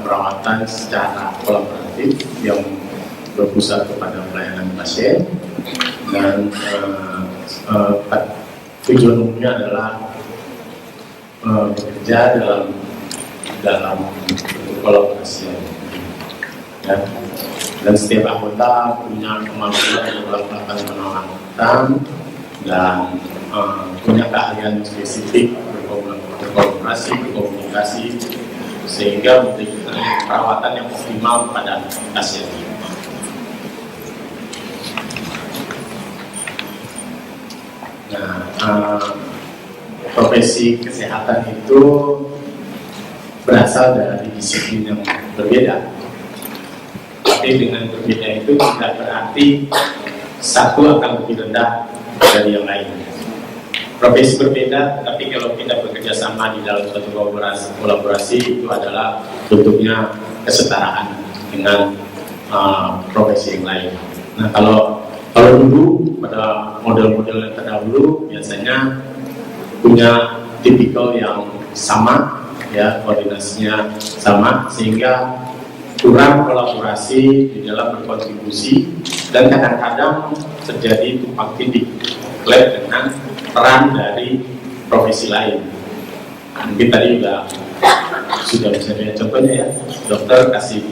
perawatan secara kolaboratif yang berpusat kepada pelayanan pasien dan tujuan umumnya adalah bekerja dalam kolaborasi ya. Dan setiap anggota punya kemampuan dalam melakukan pengamatan dan punya keahlian spesifik berkolaborasi, berkomunikasi sehingga memberikan perawatan yang optimal kepada pasien. Nah, profesi kesehatan itu berasal dari disiplin yang berbeda. Tapi dengan berbeda itu tidak berarti satu akan lebih rendah dari yang lain. Profesi berbeda, tapi kalau kita bekerja sama di dalam suatu kolaborasi itu adalah bentuknya kesetaraan dengan profesi yang lain. Nah, kalau dulu pada model-model yang terdahulu biasanya punya tipikal yang sama ya koordinasinya sama, sehingga kurang kolaborasi di dalam berkontribusi dan kadang-kadang terjadi tumpang tindih lab dengan peran dari profesi lain. Mungkin tadi sudah bisa dilihat contohnya ya, dokter kasih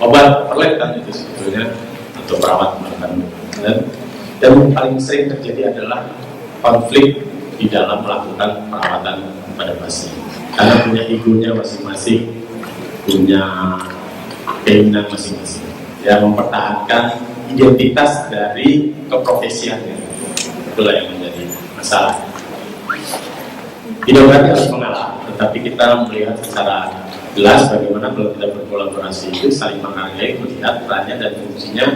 obat perlet kan itu sebetulnya, atau perawat bahkan. Dan paling sering terjadi adalah konflik di dalam melakukan perawatan pada pasien, karena punya egonya masing-masing, punya keinginan masing-masing, yang mempertahankan identitas dari keprofesiannya. Itulah yang menjadi masalah. Tidak berarti harus mengalah, tetapi kita melihat secara jelas bagaimana kalau kita berkolaborasi itu saling menghargai, melihat perannya dan fungsinya,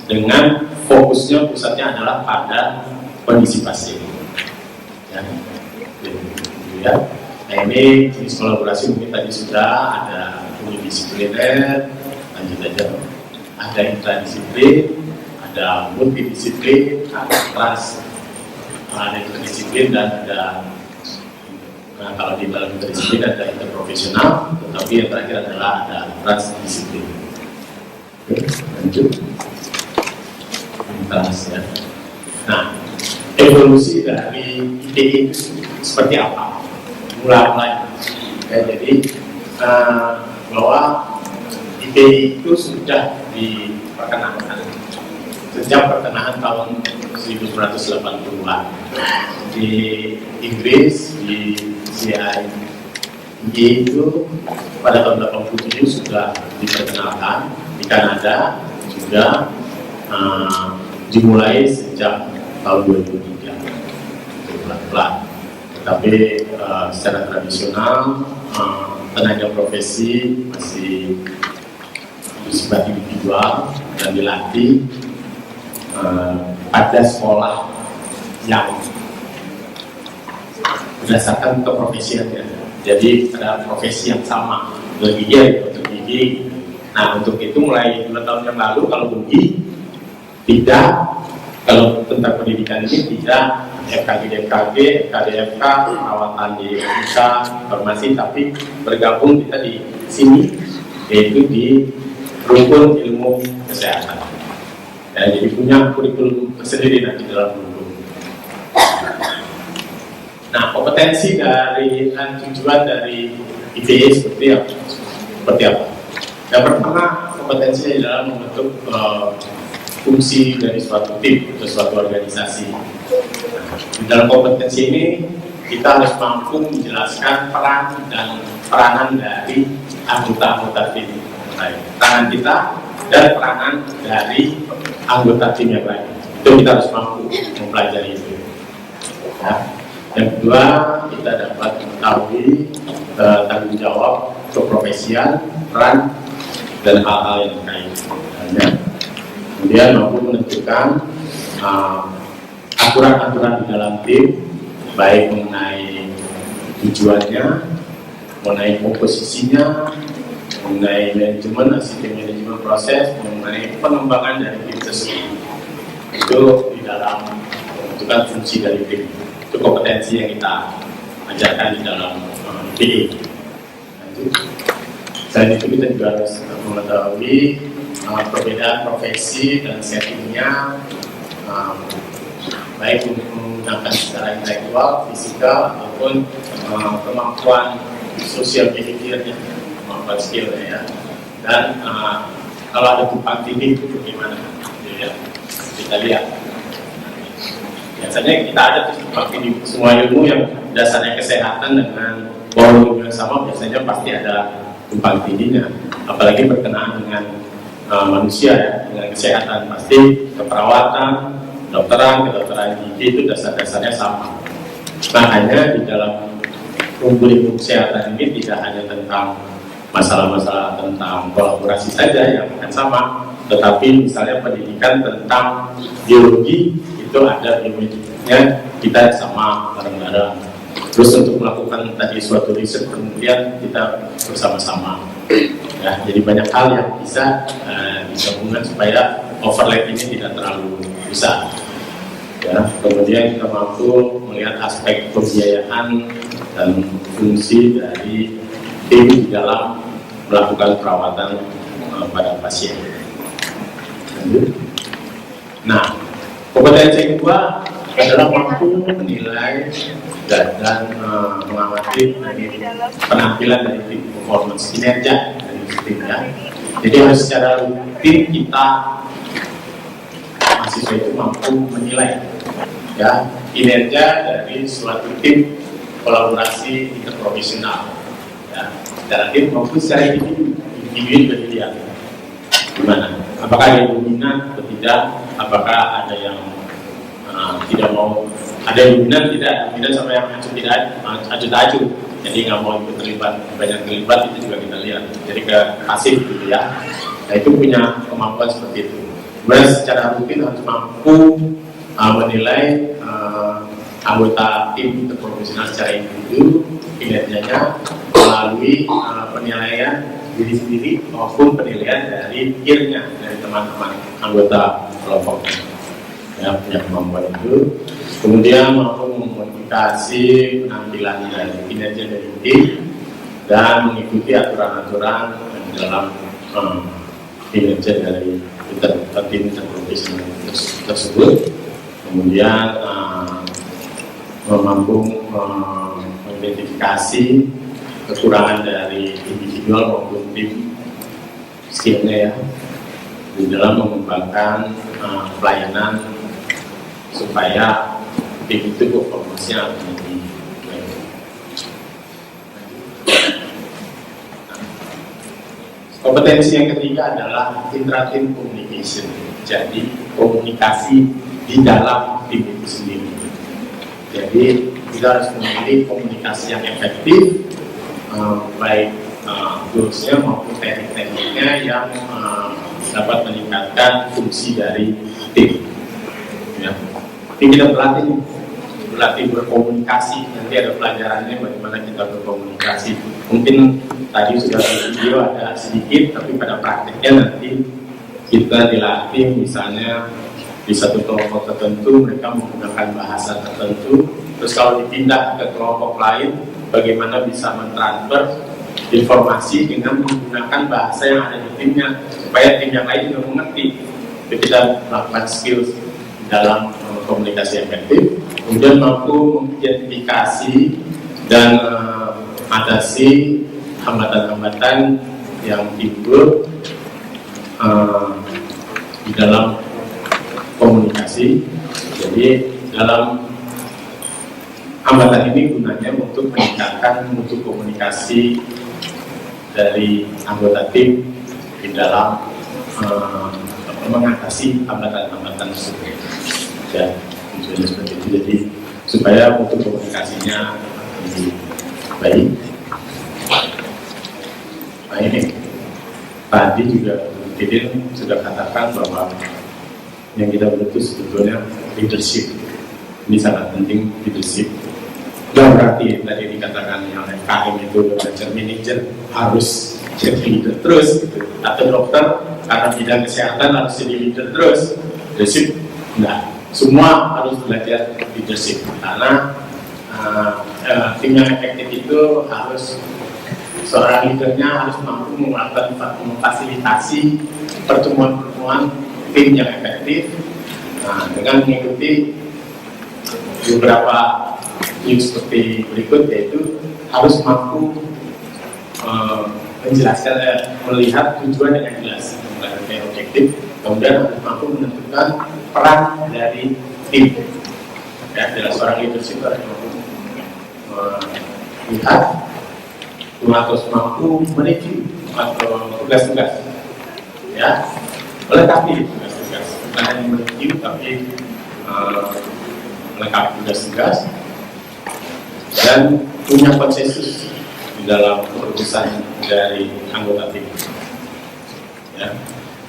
dengan fokusnya pusatnya adalah pada kondisi pasien. Ya. Nah, ini jenis kolaborasi mungkin tadi sudah ada multidisipliner, lanjut aja, ada interdisiplin, ada multidisiplin, ada interdisiplin, dan ada, nah, kalau di dalam interdisiplin ada interprofesional, tetapi yang terakhir adalah ada transdisiplin. Oke, lanjut. Ya. Nah, evolusi dari IPI itu seperti apa? Mulai ya, jadi bahwa IPI itu sudah diperkenalkan sejak pertengahan tahun 1980-an di Inggris, di CII itu pada tahun 87 sudah diperkenalkan, di Kanada juga dimulai sejak tahun 2003 pelan-pelan, tetapi secara tradisional tenaga profesi masih bersifat individual dan dilatih pada sekolah yang berdasarkan keprofesiannya. Jadi ada profesi yang sama, untuk gigi. Nah, untuk itu mulai 2 tahun yang lalu kalau gigi tidak, kalau tentang pendidikan ini tidak FKG-DFKG, FKDFK, perawatan di FK, farmasi, tapi bergabung kita di sini, yaitu di rukun ilmu kesehatan. Ya, jadi punya kurikulum sendiri nanti dalam rukun. Nah, kompetensi dari dan tujuan dari IPI seperti apa? Yang pertama, kompetensinya adalah membentuk fungsi dari suatu tim atau suatu organisasi. Di dalam kompetensi ini kita harus mampu menjelaskan peran dan peranan dari anggota-anggota tim yang lain, peranan kita dan peranan dari anggota tim yang lain. Itu kita harus mampu mempelajari itu. Ya. Yang kedua, kita dapat mengetahui tanggung jawab keprofesian, peran dan hal-hal yang terkait. Kemudian mampu menentukan aturan-aturan di dalam tim, baik mengenai tujuannya, mengenai komposisinya, mengenai manajemen, asisten manajemen proses, mengenai pengembangan dari tim tersebut. Itu di dalam menentukan fungsi dari tim. Itu kompetensi yang kita ajarkan di dalam PI. Selain itu kita juga harus mengetahui perbedaan profesi dan settingnya, baik untuk menggunakan secara intelektual, fisikal, ataupun kemampuan sosial behaviornya, kemampuan skillnya ya. Dan kalau ada tumpang tindih itu bagaimana? Ya, kita lihat. Biasanya kita ada tumpang tindih, semua ilmu yang dasarnya kesehatan dengan volume yang sama biasanya pasti ada tumpang tindihnya, apalagi berkenaan dengan manusia ya, dengan kesehatan pasti keperawatan, kedokteran gigi itu dasar-dasarnya sama. Makanya di dalam ilmu kesehatan ini tidak hanya tentang masalah-masalah tentang kolaborasi saja yang akan sama, tetapi misalnya pendidikan tentang biologi itu ada ilmunya kita sama bareng-bareng. Terus untuk melakukan tadi suatu riset kemudian kita bersama-sama. Ya, jadi banyak hal yang bisa digabungkan supaya overlap ini tidak terlalu besar. Ya, kemudian kita mampu melihat aspek pembiayaan dan fungsi dari tim di dalam melakukan perawatan pada pasien. Nah, kompetensi yang kedua adalah mampu menilai dan mengamati penampilan dari tim, performance, kinerja dari tim ya. Jadi harus secara rutin kita mahasiswa itu mampu menilai ya kinerja dari suatu tim kolaborasi interprofesional ya, secara tim maupun secara individu berdiri. Gimana? Apakah ada yang dominan atau tidak? Apakah ada yang tidak mau? Ada yang dominan tidak? Dominan sama yang acuh-acuh. Jadi nggak mau ikut terlibat, banyak terlibat itu juga kita lihat. Jadi ke pasif gitu ya. Nah itu punya kemampuan seperti itu. Kemudian secara rutin harus mampu menilai anggota tim profesional secara individu kinerjanya melalui penilaian diri sendiri maupun penilaian dari peernya, dari teman-teman anggota kelompoknya ya, punya kemampuan itu. Kemudian mampu memodifikasi penampilan dari kinerja dari tim dan mengikuti aturan-aturan dalam kinerja dari tim interprofesional tersebut. Kemudian mampu mengidentifikasi kekurangan dari individual maupun tim skillnya ya di dalam mengembangkan pelayanan supaya tim itu performanya lebih baik. Kompetensi yang ketiga adalah intra-team communication. Jadi komunikasi di dalam tim itu sendiri. Jadi kita harus memiliki komunikasi yang efektif, baik toolsnya maupun teknik-tekniknya yang dapat meningkatkan fungsi dari tim. Ya. Tim kita berlatih berkomunikasi. Nanti ada pelajarannya bagaimana kita berkomunikasi. Mungkin tadi sudah di video ada sedikit, tapi pada praktiknya nanti kita dilatih misalnya di satu kelompok tertentu mereka menggunakan bahasa tertentu. Terus kalau dipindah ke kelompok lain, bagaimana bisa mentransfer informasi dengan menggunakan bahasa yang ada di timnya supaya tim yang lain juga mengerti. Jadi kita melakukan skills dalam komunikasi efektif, kemudian mampu mengidentifikasi dan mengatasi hambatan-hambatan yang timbul di dalam komunikasi. Jadi dalam hambatan ini gunanya untuk meningkatkan mutu komunikasi dari anggota tim di dalam mengatasi hambatan-hambatan tersebut. Ya, tujuannya seperti itu. Jadi supaya mutu komunikasinya lebih baik. Nah ini tadi juga Didin sudah katakan bahwa yang kita butuh sebetulnya leadership. Ini sangat penting, leadership. Bukan berarti tadi dikatakan yang FKM itu belajar manajer harus jadi leader terus gitu. Atau dokter karena bidang kesehatan harus jadi leader terus. Leadership enggak, semua harus belajar leadership karena tim yang efektif itu harus seorang leadernya harus mampu melakukan memfasilitasi pertemuan-pertemuan tim yang efektif dengan mengikuti beberapa seperti berikut, yaitu harus mampu menjelaskan, melihat tujuan yang jelas, yang objektif, kemudian harus mampu menentukan peran dari tim. Ya, adalah seorang leadership harus mampu melihat, harus mampu mereview atau tugas-tugas, ya, melengkapi tugas-tugas, bukan hanya mereview tapi melengkapi tugas-tugas dan punya konsensus di dalam keputusan dari anggota tim, ya.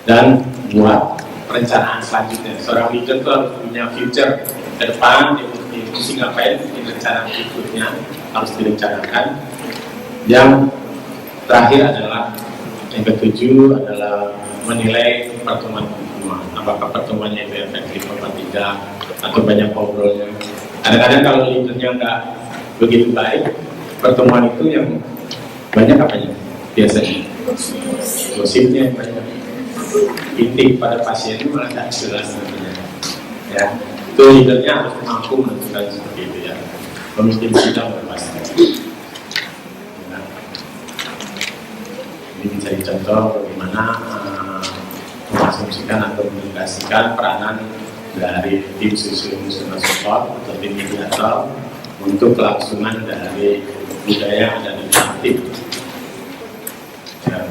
Dan buat perencanaan selanjutnya. Seorang leader itu harus punya future ke depan, dia mesti ngapain, rencana berikutnya harus direncanakan. Yang terakhir adalah yang ketujuh adalah menilai pertemuan-pertemuan, apakah pertemuannya itu efektif atau tidak, atau banyak ngobrolnya. Kadang-kadang kalau leadernya nggak begitu baik, pertemuan itu yang banyak apanya biasanya gosipnya banyak, inti pada pasien itu malah tidak jelas namanya ya. Itu leadernya harus mampu menentukan seperti itu ya, pemimpin sidang berpasti. Nah, ini bisa dicontoh bagaimana mengasumsikan atau mengindikasikan peranan dari tim susunan support atau tim mediator untuk kelangsungan dari budaya yang ada di tim. Ya.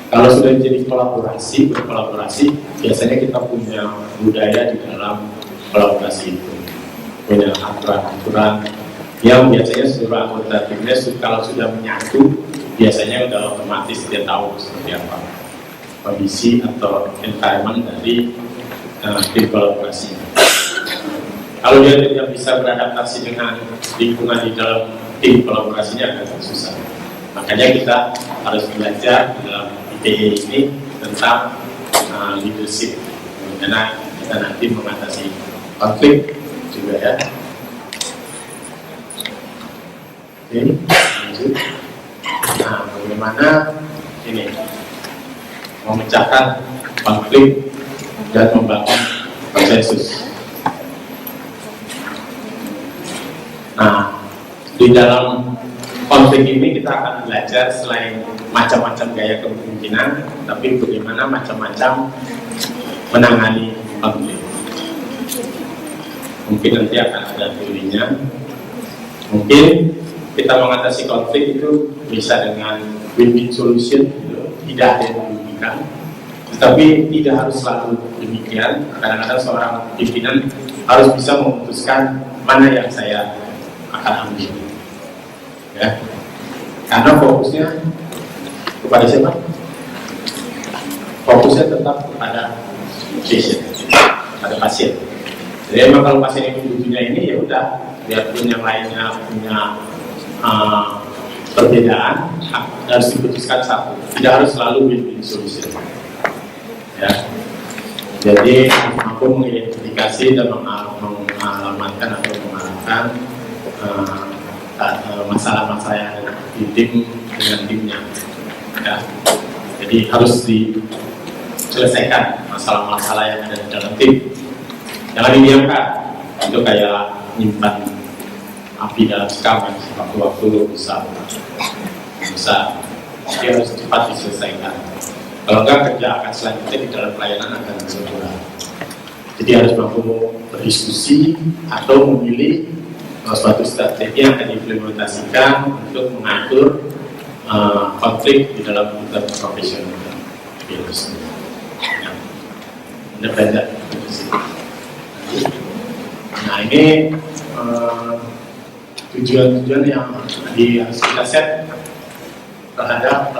Kalau sudah jadi berkolaborasi, biasanya kita punya budaya di dalam kolaborasi itu, punya aturan-aturan yang biasanya seluruh anggota timnya kalau sudah menyatu, biasanya sudah otomatis dia tahu seperti apa kondisi atau environment dari tim kolaborasi. Kalau dia tidak bisa beradaptasi dengan lingkungan di dalam tim kolaborasinya agak susah. Makanya kita harus belajar dalam ITE ini tentang leadership, karena kita nanti mengatasi konflik juga ya. Oke, lanjut. Nah, bagaimana ini memecahkan konflik dan membangun konsensus. Nah, di dalam konflik ini kita akan belajar selain macam-macam gaya kepemimpinan, tapi bagaimana macam-macam menangani konflik. Mungkin nanti akan ada teorinya. Mungkin kita mengatasi konflik itu bisa dengan win-win solution, tidak ada yang dirugikan. Tapi tidak harus selalu demikian. Kadang-kadang seorang pimpinan harus bisa memutuskan mana yang saya akan ambil. Ya. Karena fokusnya kepada siapa? Fokusnya tetap kepada patient, pada pasien. Jadi memang kalau pasien ini butuhnya ini, ya udah, biarpun yang lainnya punya perbedaan, harus diputuskan satu. Tidak harus selalu win-win solution. Ya. Jadi mampu mengidentifikasi dan mengalamatkan atau mengarahkan masalah-masalah yang ada di tim dengan timnya. Ya. Jadi harus diselesaikan masalah-masalah yang ada di dalam tim. Jangan didiamkan. Itu kayak nyimpan api dalam sekam, waktu-waktu bisa. Jadi harus cepat diselesaikan. Kalau enggak, kerja akan selanjutnya di dalam pelayanan akan berkurang. Jadi harus mampu berdiskusi atau memilih suatu strategi yang akan diimplementasikan untuk mengatur konflik di dalam lingkungan profesional. Anda belajar. Nah, ini tujuan-tujuan yang harus kita set terhadap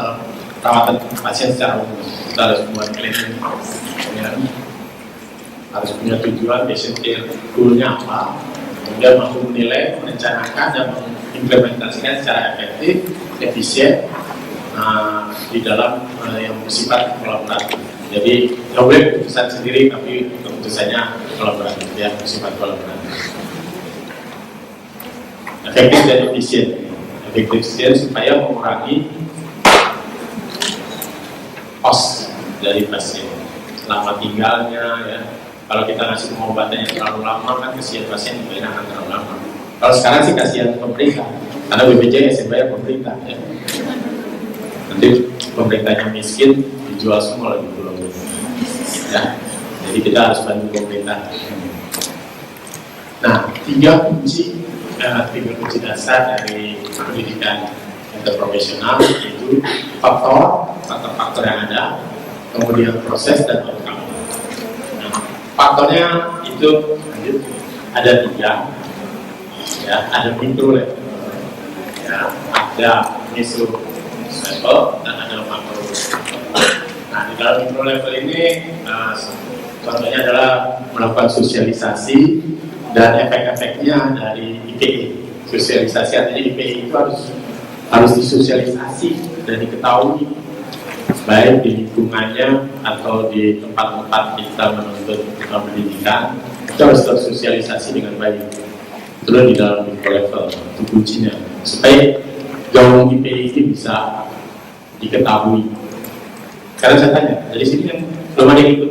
perawatan pasien secara umum. Kita harus buat planning, ya. Harus punya tujuan, patient care goal-nya apa, kemudian mampu menilai, merencanakan dan mengimplementasikan secara efektif, efisien di dalam yang bersifat kolaboratif. Jadi nggak boleh keputusan sendiri, tapi keputusannya kolaboratif, ya, bersifat kolaboratif. Efektif dan efisien. Efisien supaya mengurangi cost dari pasien selama tinggalnya, ya. Kalau kita ngasih pengobatan yang terlalu lama, kan kasihan pasien yang akan terlalu lama. Kalau sekarang sih kasihan pemerintah, karena BPJS yang bayar pemerintah, ya. Nanti pemerintahnya miskin, dijual semua lagi pulau, ya. Jadi kita harus bantu pemerintah. Nah, tiga kunci dasar dari pendidikan interprofesional, yaitu faktor-faktor yang ada, kemudian proses dan outcome. Nah, faktornya itu ada tiga, ya, ada mikro level, ya, ada meso level, dan ada makro. Nah, di dalam mikro level ini, contohnya adalah melakukan sosialisasi dan efek-efeknya dari IPE. Sosialisasi artinya IPE itu harus disosialisasi dan diketahui, baik di lingkungannya atau di tempat-tempat kita menuntut pendidikan. Itu harus tersosialisasi dengan baik. Itu di dalam mikro level, itu kuncinya. Supaya gaung IPI ini bisa diketahui. Karena saya tanya, dari sini yang belum ada yang ikut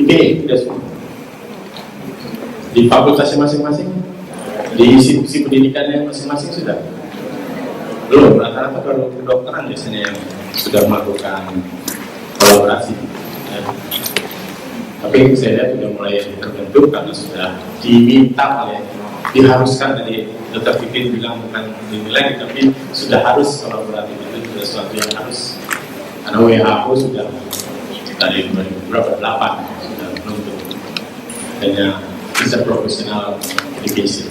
IPI, tidak semua. Di fakultasnya masing-masing, di institusi pendidikannya masing-masing sudah. Belum, rata-rata baru kedokteran biasanya yang sudah melakukan kolaborasi. Ya. Tapi saya lihat sudah mulai terbentuk karena sudah diminta oleh, diharuskan dari Dr. Pipin bilang bukan dinilai, tapi sudah harus kolaboratif, itu sudah sesuatu yang harus. Karena WHO sudah dari 2008 sudah menuntut adanya visa professional education.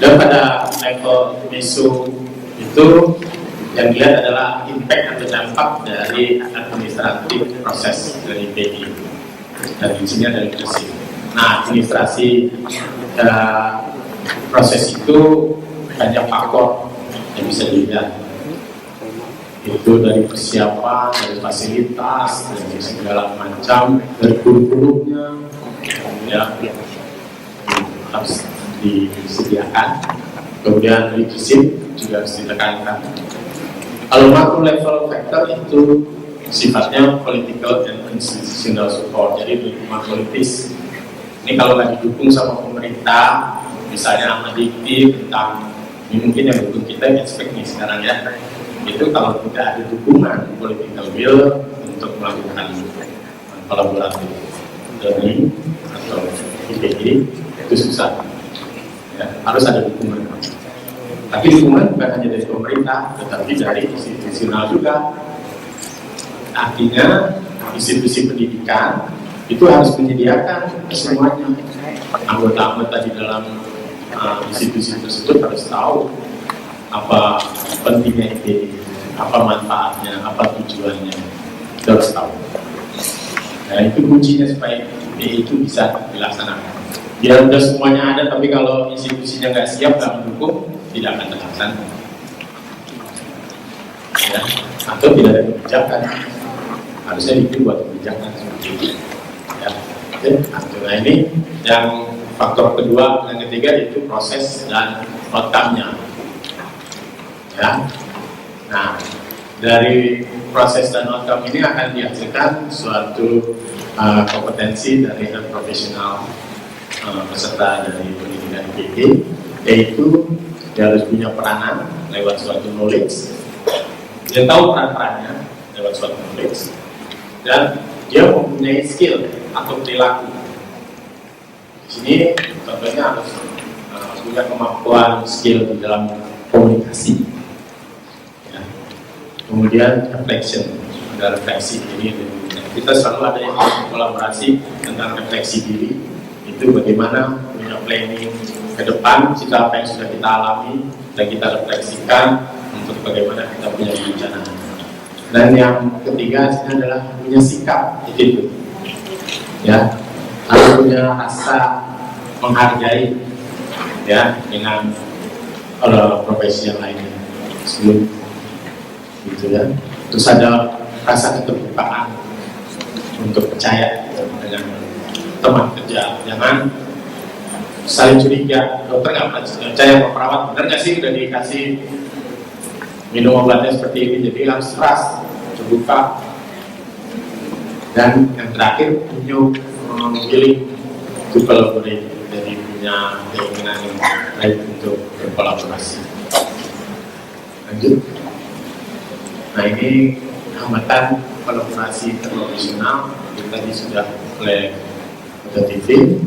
Dan pada level meso itu yang dilihat adalah impact atau dampak dari administratif proses dari PI. Dan di sini ada inklusif. Nah, administrasi proses itu banyak faktor yang bisa dilihat. Itu dari persiapan, dari fasilitas, dari segala macam, dari kurikulumnya, ya harus disediakan. Kemudian leadership juga harus ditekankan. Kalau makro level factor itu sifatnya political and institutional support, jadi dukungan politis. Ini kalau nggak didukung sama pemerintah, misalnya sama dikti tentang ini mungkin yang dukung kita expect nih sekarang ya. Itu kalau tidak ada dukungan political will untuk melakukan kolaborasi learning atau IPI itu susah. Ya, harus ada dukungan. Tapi dukungan bukan hanya dari pemerintah, tetapi dari institusional juga. Artinya institusi pendidikan itu harus menyediakan semuanya. Anggota-anggota di dalam institusi tersebut harus tahu apa pentingnya IPI, apa manfaatnya, apa tujuannya, kita harus tahu. Nah, itu kuncinya supaya IPI itu bisa dilaksanakan. Biar udah semuanya ada, tapi kalau institusinya nggak siap, nggak mendukung, tidak akan terlaksana. Ya, atau tidak ada kebijakan. Harusnya dibuat kebijakan seperti itu. Ya, nah ini yang faktor kedua, yang ketiga itu proses dan outcome-nya. Ya. Nah, dari proses dan outcome ini akan dihasilkan suatu kompetensi dari profesional peserta dari pendidikan IPB, yaitu dia harus punya peranan lewat suatu knowledge, dia tahu peran-perannya lewat suatu knowledge, dan dia mempunyai skill atau perilaku. Di sini contohnya harus punya kemampuan skill di dalam komunikasi. Kemudian reflection, ada refleksi diri. Kita selalu ada yang kolaborasi tentang refleksi diri. Itu bagaimana punya planning ke depan, jika apa yang sudah kita alami dan kita refleksikan untuk bagaimana kita punya rencana. Dan yang ketiga adalah punya sikap itu, ya, harus punya rasa menghargai, ya, dengan profesi yang lainnya. Sebelum gitu ya, terus ada rasa keterbukaan untuk percaya dengan teman kerja, jangan saling curiga. Dokter nggak percaya sama perawat, benar nggak sih udah dikasih minum obatnya seperti ini, jadi harus keras, terbuka. Dan yang terakhir willing to collaborate, jadi punya keinginan yang baik untuk berkolaborasi. Lanjut. Nah, ini hambatan kolaborasi profesional yang tadi sudah oleh Dr. Titin,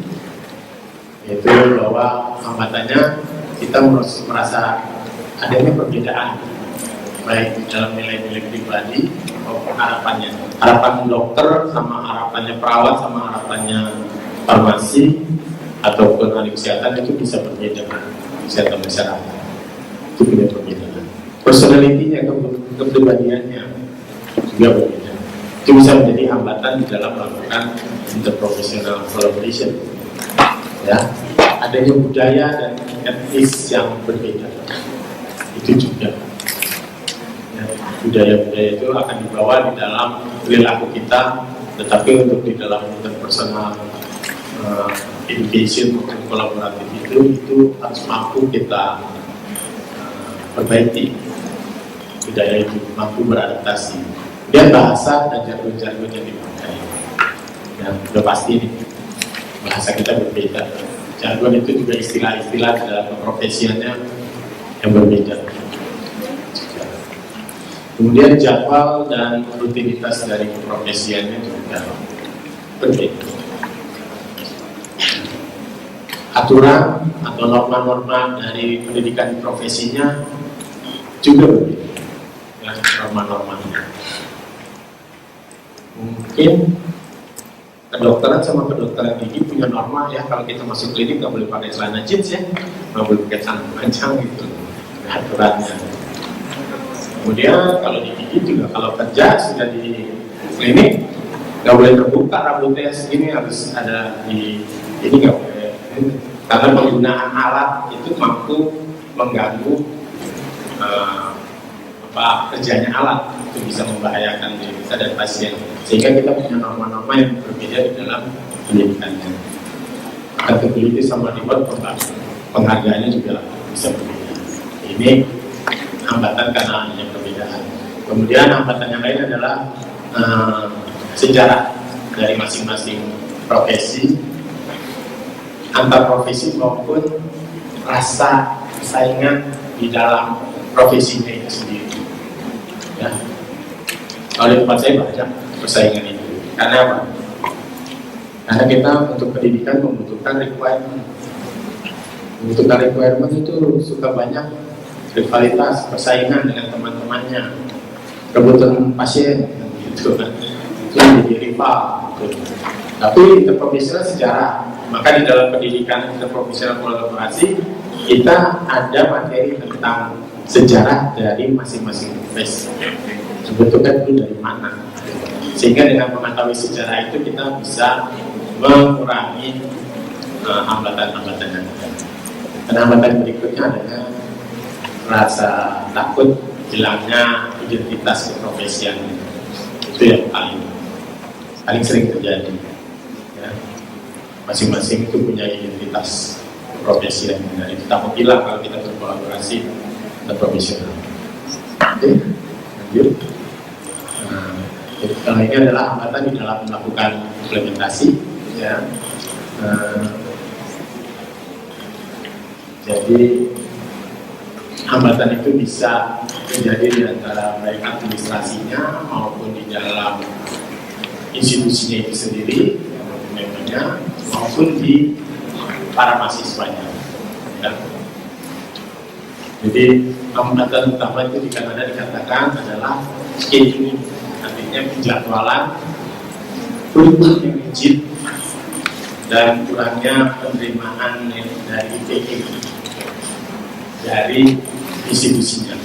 yaitu bahwa hambatannya kita merasa adanya perbedaan baik dalam nilai-nilai pribadi maupun harapannya. Harapan dokter sama harapannya perawat sama harapannya farmasi ataupun ahli kesehatan itu bisa berbeda dengan kesehatan masyarakat. Itu punya perbedaan. Personalitinya, kepribadiannya juga berbeda. Itu bisa menjadi hambatan di dalam melakukan interprofessional collaboration. Ya, adanya budaya dan etnis yang berbeda. Itu juga. Ya, budaya-budaya itu akan dibawa di dalam perilaku kita, tetapi untuk di dalam interpersonal education maupun kolaboratif itu harus mampu kita perbaiki. budaya itu mampu beradaptasi. Dia bahasa dan jargon-jargon yang dipakai. Dan udah pasti nih, bahasa kita berbeda. Jargon itu juga istilah-istilah dalam profesinya yang berbeda. Kemudian jadwal dan rutinitas dari profesinya juga berbeda. Aturan atau norma-norma dari pendidikan profesinya juga berbeda. Ya, norma-normanya. Mungkin kedokteran sama kedokteran gigi punya norma ya, kalau kita masuk klinik nggak boleh pakai celana jeans ya, nggak boleh pakai celana panjang gitu, aturannya. Kemudian kalau di gigi juga, kalau kerja sudah di klinik nggak boleh terbuka rambutnya segini, harus ada di ini, nggak boleh, karena penggunaan alat itu mampu mengganggu kerjanya alat, itu bisa membahayakan diri kita dan pasien, sehingga kita punya norma-norma yang berbeda di dalam pendidikannya. Accountability sama reward penghargaannya juga bisa berbeda. Ini hambatan karena adanya perbedaan. Kemudian hambatan yang lain adalah sejarah dari masing-masing profesi, antar profesi maupun rasa saingan di dalam profesinya itu sendiri. Ya. Kalau di tempat saya banyak persaingan itu. Karena apa? Karena kita untuk pendidikan membutuhkan requirement. Membutuhkan requirement itu suka banyak rivalitas, persaingan dengan teman-temannya, rebutan pasien, gitu kan. Itu menjadi rival. Gitu. Tapi interprofesional sejarah. Maka di dalam pendidikan interprofesional kolaborasi kita ada materi tentang sejarah dari masing-masing profesi. Sebetulnya itu dari mana? Sehingga dengan mengetahui sejarah itu kita bisa mengurangi hambatan-hambatan yang ada. Dan hambatan berikutnya adalah rasa takut hilangnya identitas keprofesian. Itu yang paling sering terjadi. Ya. Masing-masing itu punya identitas profesi yang benar. Itu takut hilang kalau kita berkolaborasi dan profesional. Oke, lanjut. Jadi kalau ini adalah hambatan di dalam melakukan implementasi, ya. Jadi hambatan itu bisa terjadi di antara baik administrasinya maupun di dalam institusinya itu sendiri, maupun di para mahasiswanya. Ya. Jadi hambatan utama itu di Kanada dikatakan adalah scheduling, artinya penjadwalan, kurangnya izin, dan kurangnya penerimaan dari IPE dari institusinya.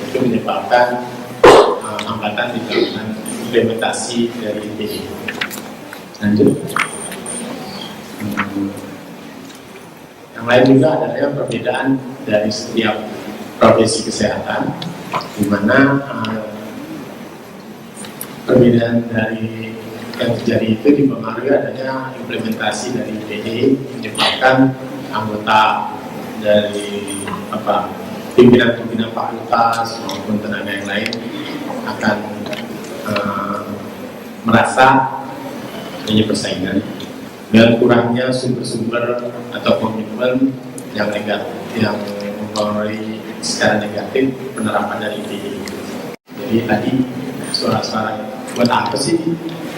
Itu menyebabkan hambatan di dalam implementasi dari IPE. Lanjut. Yang lain juga adalah perbedaan dari setiap profesi kesehatan, di mana perbedaan dari yang terjadi itu dipengaruhi adanya implementasi dari IPE, menyebabkan anggota dari pimpinan-pimpinan fakultas maupun tenaga yang lain akan merasa adanya persaingan dan kurangnya sumber-sumber atau komitmen yang negatif, yang mempengaruhi secara negatif penerapan dari IPE. Jadi tadi suara-suara buat apa sih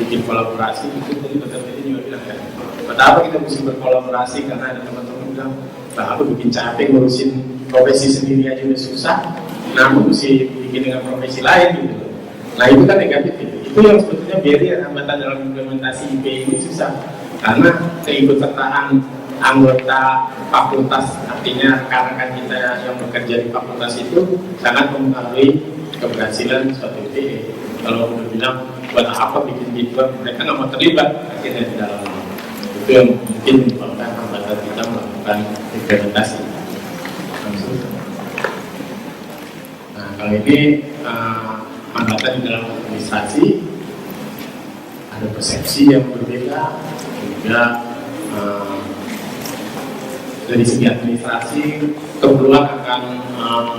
bikin kolaborasi, itu tadi Dr. Teddy juga bilang kan, buat apa kita mesti berkolaborasi, karena ada teman-teman bilang, aku bikin capek ngurusin profesi sendiri aja udah susah, namun mesti bikin dengan profesi lain gitu. Nah itu kan negatif gitu. Itu yang sebetulnya barrier hambatan dalam implementasi IPE ini susah, karena keikutsertaan anggota fakultas, artinya rekan-rekan kita yang bekerja di fakultas itu sangat mempengaruhi keberhasilan suatu IPE. Kalau udah bilang buat apa bikin gitu, mereka nggak mau terlibat akhirnya di dalam. Itu yang mungkin menyebabkan hambatan kita melakukan implementasi. Nah kalau ini hambatan di dalam administrasi, ada persepsi yang berbeda, juga dari segi administrasi keperluan akan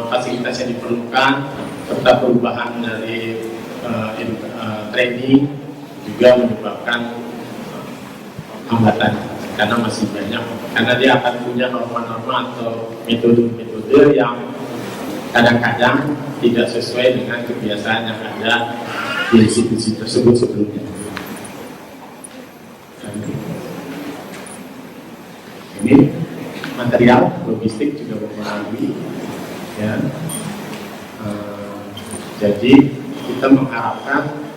fasilitas yang diperlukan serta perubahan dari training juga menyebabkan hambatan, karena masih banyak, karena dia akan punya norma-norma atau metode-metode yang kadang-kadang tidak sesuai dengan kebiasaan yang ada di institusi tersebut sebelumnya. Ini material logistik juga mempengaruhi, ya. Jadi kita mengharapkan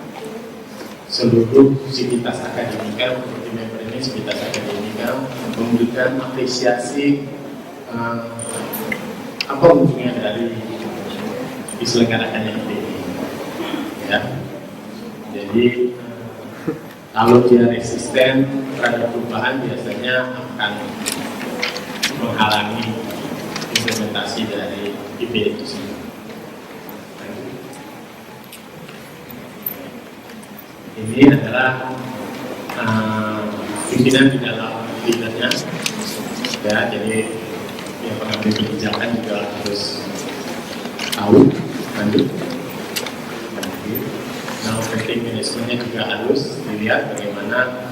seluruh sivitas akademika seperti member ini sivitas akademika memberikan apresiasi apa untungnya dari diselenggarakannya IPI, ya. Jadi kalau dia resisten terhadap perubahan biasanya akan menghalangi implementasi dari IPI itu sendiri. Ini adalah pimpinan di dalam leadernya, ya. Jadi yang pengambil kebijakan juga harus tahu lanjut. Nah, operating manajemennya juga harus dilihat bagaimana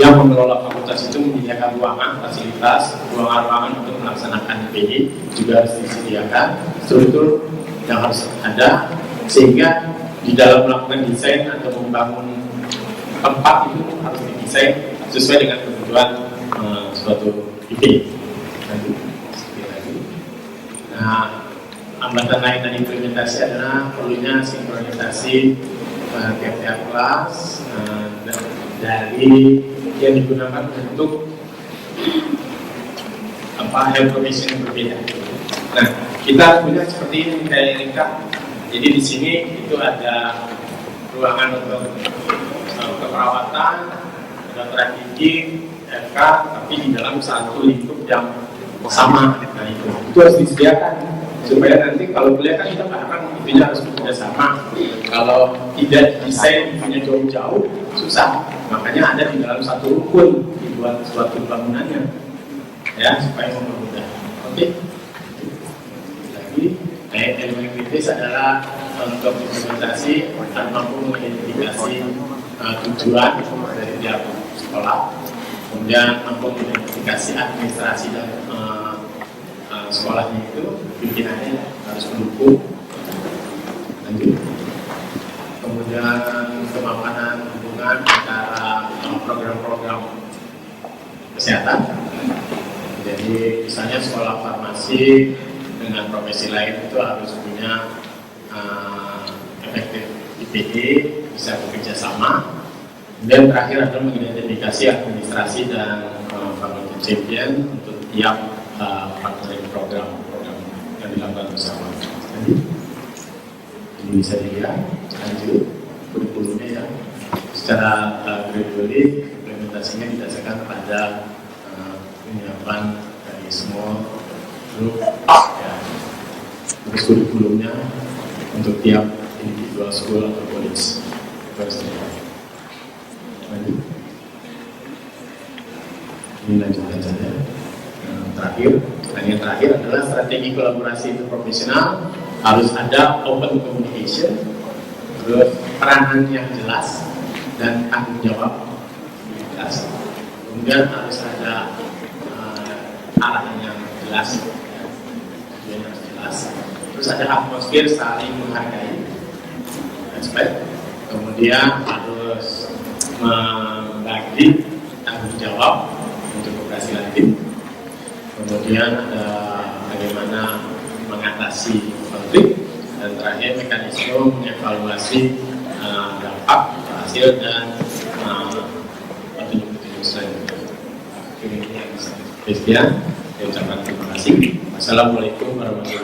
yang mengelola fakultas itu menyediakan ruangan, fasilitas, ruangan-ruangan untuk melaksanakan IPI juga harus disediakan, struktur yang harus ada, sehingga di dalam melakukan desain atau membangun tempat itu harus didesain sesuai dengan kebutuhan suatu IPI. Nah, hambatan lain dari implementasi adalah perlunya sinkronisasi tiap-tiap kelas dari yang digunakan untuk health profession yang berbeda. Nah, kita punya seperti ini kayak ringkap. Jadi di sini itu ada ruangan untuk keperawatan, kedokteran gigi, FK, tapi di dalam satu lingkup yang sama. Nah, itu harus disediakan supaya nanti kalau kuliah kan kita paham itunya harus bekerja sama. Kalau tidak desain punya jauh-jauh susah. Makanya ada di dalam satu rukun dibuat suatu bangunannya, ya, supaya mempermudah. Oke. Lagi. Elemen kritis adalah untuk implementasi dan mampu mengidentifikasi tujuan dari tiap sekolah, kemudian mampu mengidentifikasi administrasi dan sekolahnya itu, pimpinannya harus mendukung. Lanjut. Kemudian kemapanan hubungan antara program-program kesehatan. Jadi misalnya sekolah farmasi dengan profesi lain itu harus punya efektif IPD, bisa bekerja sama. Kemudian terakhir adalah mengidentifikasi administrasi dan fakultas champion untuk tiap program yang dilakukan bersama. Ini bisa dilihat. Lanjut kurikulumnya, ya. Secara gradually implementasinya didasarkan pada penyiapan dari semua grup, ya. Terus kurikulumnya untuk tiap individual school atau college. Ini lanjutkan saja. Yang terakhir adalah strategi kolaborasi interprofesional, harus ada open communication, terus peranan yang jelas dan tanggung jawab jelas. Kemudian harus ada arahan yang jelas, tujuan yang jelas. Terus ada atmosfer saling menghargai, respect. Kemudian harus membagi tanggung jawab untuk keberhasilan tim. Kemudian ada bagaimana mengatasi konflik, dan terakhir mekanisme mengevaluasi dampak hasil dan petunjuk-petunjuk selanjutnya. Ini yang saya ucapkan terima kasih. Wassalamualaikum warahmatullahi wabarakatuh.